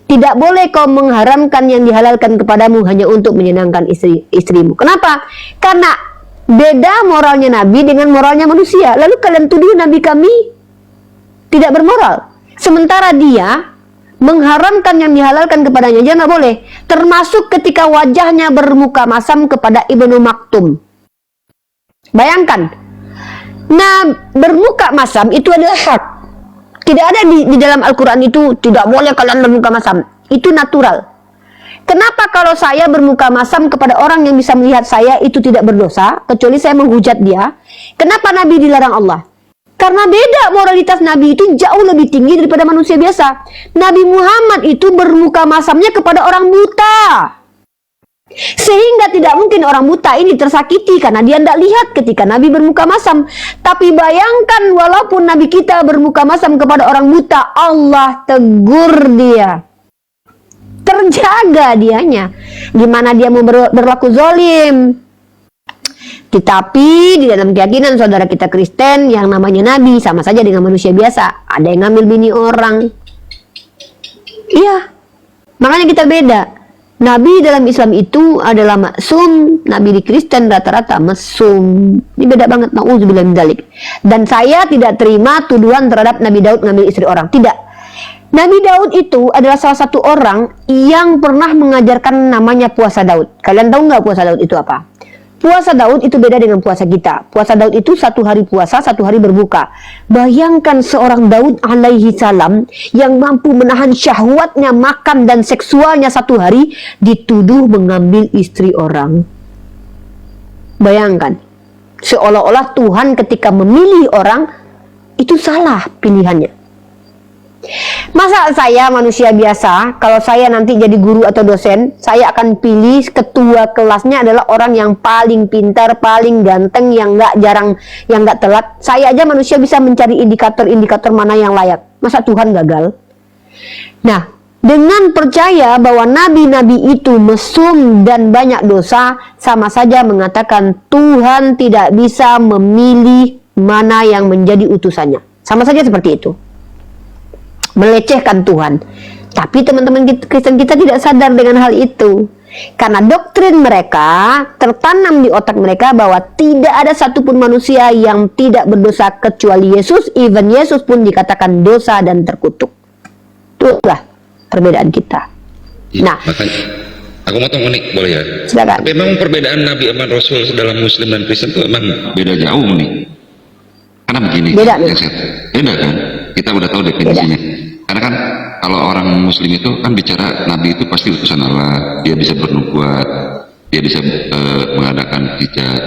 [SPEAKER 1] tidak boleh kau mengharamkan yang dihalalkan kepadamu hanya untuk menyenangkan istrimu. Kenapa? Karena beda moralnya Nabi dengan moralnya manusia. Lalu kalian tuduh Nabi kami tidak bermoral. Sementara dia mengharamkan yang dihalalkan kepadanya aja nggak boleh. Termasuk ketika wajahnya bermuka masam kepada Ibnu Maktum. Bayangkan. Nah, bermuka masam itu adalah hak. Tidak ada di dalam Al-Quran itu tidak boleh kalian bermuka masam. Itu natural. Kenapa kalau saya bermuka masam kepada orang yang bisa melihat saya itu tidak berdosa, kecuali saya menghujat dia? Kenapa Nabi dilarang Allah? Karena beda moralitas Nabi itu jauh lebih tinggi daripada manusia biasa. Nabi Muhammad itu bermuka masamnya kepada orang buta. Sehingga tidak mungkin orang buta ini tersakiti karena dia tidak lihat ketika Nabi bermuka masam. Tapi bayangkan walaupun Nabi kita bermuka masam kepada orang buta, Allah tegur dia. Terjaga dianya. Gimana dia mau berlaku zolim? Tetapi di dalam keyakinan saudara kita Kristen yang namanya Nabi sama saja dengan manusia biasa. Ada yang ngambil bini orang. Iya. Makanya kita beda. Nabi dalam Islam itu adalah maksum, Nabi di Kristen rata-rata mesum. Ini beda banget, na'udzubillah min dzalik. Dan saya tidak terima tuduhan terhadap Nabi Daud ngambil istri orang. Tidak. Nabi Daud itu adalah salah satu orang yang pernah mengajarkan namanya puasa Daud. Kalian tahu nggak puasa Daud itu apa? Puasa Daud itu beda dengan puasa kita. Puasa Daud itu 1 hari puasa, 1 hari berbuka. Bayangkan seorang Daud alaihi salam yang mampu menahan syahwatnya makan dan seksualnya 1 hari dituduh mengambil istri orang. Bayangkan, seolah-olah Tuhan ketika memilih orang itu salah pilihannya. Masa saya manusia biasa, kalau saya nanti jadi guru atau dosen, saya akan pilih ketua kelasnya adalah orang yang paling pintar, paling ganteng, yang nggak jarang, yang nggak telat. Saya aja manusia bisa mencari indikator-indikator mana yang layak. Masa Tuhan gagal? Nah, dengan percaya bahwa nabi-nabi itu mesum dan banyak dosa, sama saja mengatakan Tuhan tidak bisa memilih mana yang menjadi utusannya. Sama saja seperti itu. Melecehkan Tuhan. Tapi teman-teman Kristen kita tidak sadar dengan hal itu. Karena doktrin mereka tertanam di otak mereka bahwa tidak ada satupun manusia yang tidak berdosa kecuali Yesus. Even Yesus pun dikatakan dosa dan terkutuk. Itulah perbedaan kita.
[SPEAKER 2] Ya,
[SPEAKER 1] Nah,
[SPEAKER 2] makanya aku mau tanya nih, boleh ya?
[SPEAKER 1] silakan.
[SPEAKER 2] Tapi memang perbedaan Nabi sama Rasul dalam Muslim dan Kristen itu emang beda jauh nih. Karena begini,
[SPEAKER 1] Beda,
[SPEAKER 2] beda kan? Kita udah tahu definisinya. Karena kan kalau orang Muslim itu kan bicara Nabi itu pasti utusan Allah, dia bisa bernubuat, dia bisa mengadakan hijab.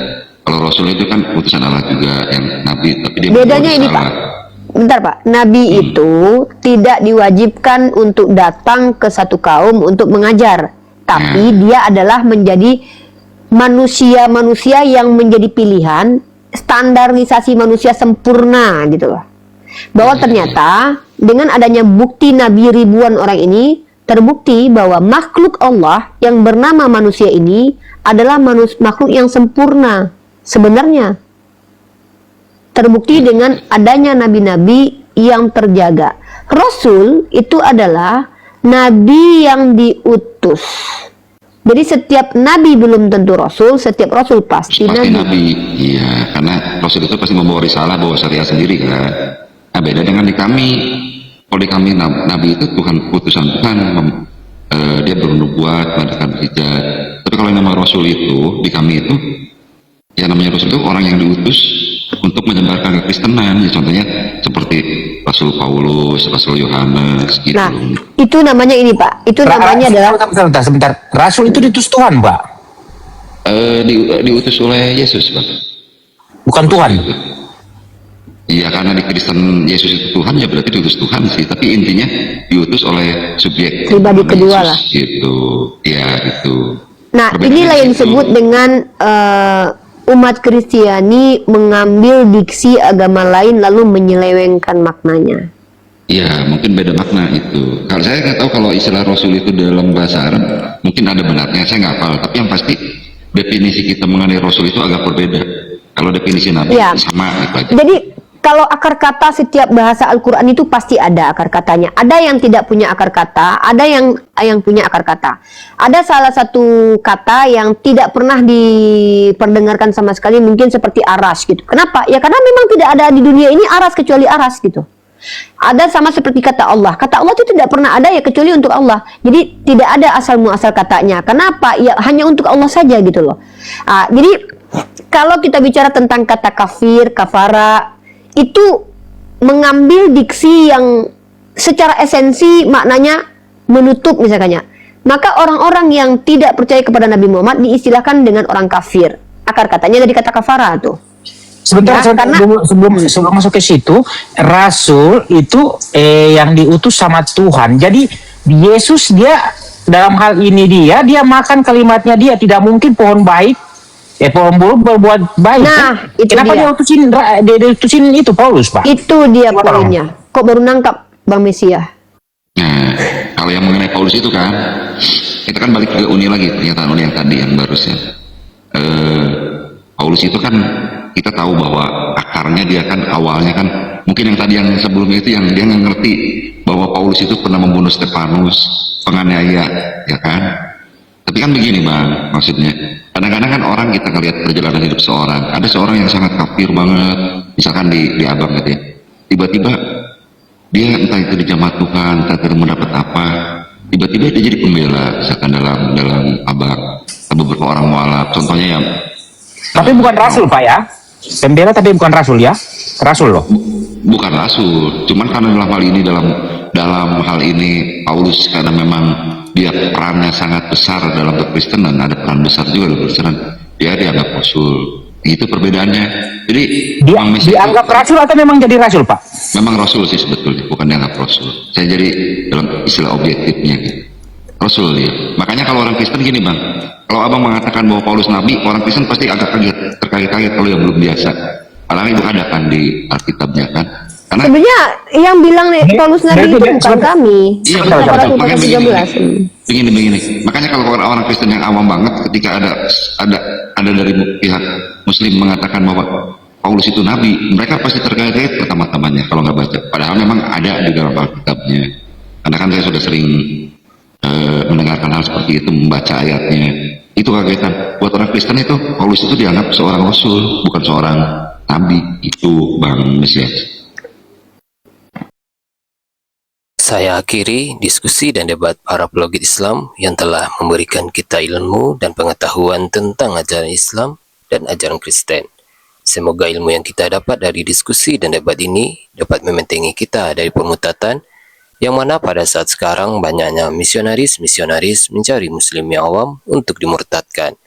[SPEAKER 2] Kalau Rasul itu kan utusan Allah juga yang Nabi, tapi dia
[SPEAKER 1] bedanya ini Pak. Bentar Pak, Nabi itu tidak diwajibkan untuk datang ke satu kaum untuk mengajar, tapi dia adalah menjadi manusia-manusia yang menjadi pilihan, standarisasi manusia sempurna gitu loh. Bahwa ternyata dengan adanya bukti Nabi ribuan orang ini, terbukti bahwa makhluk Allah yang bernama manusia ini adalah makhluk yang sempurna sebenarnya. Terbukti dengan adanya nabi-nabi yang terjaga. Rasul itu adalah nabi yang diutus. Jadi setiap nabi belum tentu rasul, setiap rasul pasti nabi.
[SPEAKER 2] Iya, karena Rasul itu pasti membawa risalah, bawa syariat sendiri kan. Nah, beda dengan di kami. Kalau di kami nabi itu Tuhan, utusan Tuhan, dia bernubuat, mengadakan hijab. Tapi kalau nama Rasul itu di kami itu, ya namanya Rasul itu orang yang diutus untuk menyebarkan kekristenan. Ya, contohnya seperti Rasul Paulus, Rasul Yohanes gitu.
[SPEAKER 1] Nah, itu namanya ini Pak. Itu namanya adalah
[SPEAKER 7] sebentar. Rasul itu diutus Tuhan, Pak.
[SPEAKER 2] Diutus oleh Yesus, Pak.
[SPEAKER 7] Bukan Tuhan.
[SPEAKER 2] Iya, karena di Kristen Yesus itu Tuhan, ya berarti diutus Tuhan sih. Tapi intinya diutus oleh subjek
[SPEAKER 1] pribadi kedua lah.
[SPEAKER 2] Gitu, ya itu.
[SPEAKER 1] Nah, inilah yang disebut dengan umat Kristiani mengambil diksi agama lain lalu menyelewengkan maknanya.
[SPEAKER 2] Iya, mungkin beda makna itu. Kalau saya nggak tahu kalau istilah Rasul itu dalam bahasa Arab, mungkin ada benarnya, saya nggak hafal. Tapi yang pasti definisi kita mengenai Rasul itu agak berbeda. Kalau definisi Nabi
[SPEAKER 1] Ya.
[SPEAKER 2] sama itu aja.
[SPEAKER 1] Jadi kalau akar kata setiap bahasa Al-Quran itu pasti ada akar katanya. Ada yang tidak punya akar kata, ada yang punya akar kata. Ada salah satu kata yang tidak pernah diperdengarkan sama sekali, mungkin seperti aras gitu. Kenapa? Ya karena memang tidak ada di dunia ini aras kecuali aras gitu. Ada sama seperti kata Allah. Kata Allah itu tidak pernah ada ya kecuali untuk Allah. Jadi tidak ada asal muasal katanya. Kenapa? Ya hanya untuk Allah saja gitu loh. Jadi kalau kita bicara tentang kata kafir, kafara, itu mengambil diksi yang secara esensi maknanya menutup misalnya. Maka orang-orang yang tidak percaya kepada Nabi Muhammad diistilahkan dengan orang kafir. Akar katanya dari kata kafara tuh.
[SPEAKER 7] Sebentar,
[SPEAKER 1] Ya, karena
[SPEAKER 7] sebelum masuk ke situ, Rasul itu yang diutus sama Tuhan. Jadi Yesus dia dalam hal ini dia makan kalimatnya, dia tidak mungkin pohon buruk berbuat baik.
[SPEAKER 1] Nah,
[SPEAKER 7] kan?
[SPEAKER 1] itu
[SPEAKER 7] Kenapa
[SPEAKER 1] dia.
[SPEAKER 7] dia utusin itu Paulus, Pak?
[SPEAKER 1] Itu dia
[SPEAKER 7] Kenapa, Bang?
[SPEAKER 1] poinnya. Kok baru nangkap Bang Mesia?
[SPEAKER 2] Nah, kalau yang mengenai Paulus itu kan, kita kan balik ke Uni lagi, pernyataan Uni yang tadi yang barusan. Paulus itu kan kita tahu bahwa akarnya dia kan awalnya kan mungkin yang tadi yang sebelumnya itu yang dia nggak ngerti bahwa Paulus itu pernah membunuh Stefanus, penganiaya, ya kan? Tapi kan begini Bang, maksudnya kadang-kadang kan orang kita ngelihat perjalanan hidup seorang, ada seorang yang sangat kafir banget, misalkan di Abang gitu ya, tiba-tiba dia entah itu dijamah Tuhan, entah itu mendapat apa, tiba-tiba dia jadi pembela, misalkan dalam Abang, beberapa orang mualaf, contohnya yang
[SPEAKER 7] Tapi bukan rasul, Pak ya? Pembela tapi bukan rasul ya? Rasul loh.
[SPEAKER 2] bukan rasul, cuman karena dalam hal ini Paulus karena memang dia perannya sangat besar dalam kekristenan, ada peran besar juga dalam kekristenan, dia dianggap rasul. Itu perbedaannya. Jadi Bang Messi
[SPEAKER 7] Dianggap rasul atau memang jadi rasul, Pak?
[SPEAKER 2] memang rasul sih sebetulnya, bukan dianggap rasul. Saya jadi dalam istilah objektifnya gitu. Rasul dia. Makanya kalau orang Kristen gini Bang, kalau Abang mengatakan bahwa Paulus nabi, orang Kristen pasti agak terkaget-kaget kalau yang belum biasa. Padahal itu ada kan di Alkitabnya kan. Karena
[SPEAKER 1] Sebenarnya yang bilang nih Paulus Nabi itu bukan kami.
[SPEAKER 2] iya
[SPEAKER 1] Kita
[SPEAKER 2] betul,
[SPEAKER 1] Rasul
[SPEAKER 2] makanya
[SPEAKER 1] pasal 13.
[SPEAKER 2] begini. Makanya kalau orang Kristen yang awam banget ketika ada dari pihak Muslim mengatakan bahwa Paulus itu nabi, mereka pasti terkaget pertama-tamanya kalau nggak baca. Padahal memang ada di dalam Alkitabnya. Karena kan saya sudah sering mendengarkan hal seperti itu, membaca ayatnya. Itu kagetan. Buat orang Kristen itu Paulus itu dianggap seorang rasul, bukan seorang nabi. Itu Bang Mesias.
[SPEAKER 3] Saya akhiri diskusi dan debat para apologet Islam yang telah memberikan kita ilmu dan pengetahuan tentang ajaran Islam dan ajaran Kristen. Semoga ilmu yang kita dapat dari diskusi dan debat ini dapat membentengi kita dari permutatan, yang mana pada saat sekarang banyaknya misionaris mencari muslim yang awam untuk dimurtadkan.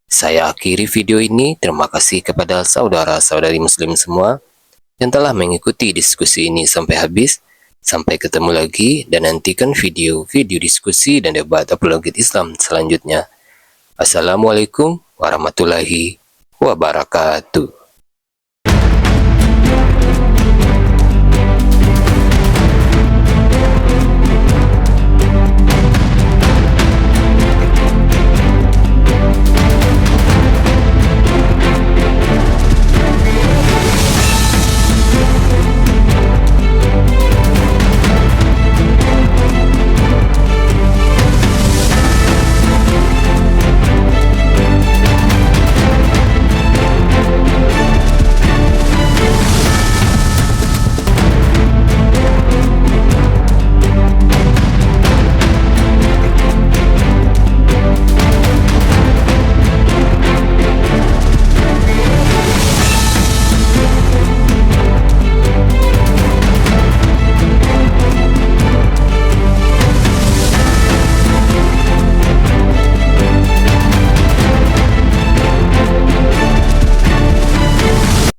[SPEAKER 3] Saya akhiri video ini. Terima kasih kepada saudara-saudari muslim semua yang telah mengikuti diskusi ini sampai habis. Sampai ketemu lagi dan nantikan video-video diskusi dan debat apologet Islam selanjutnya. Assalamualaikum warahmatullahi wabarakatuh.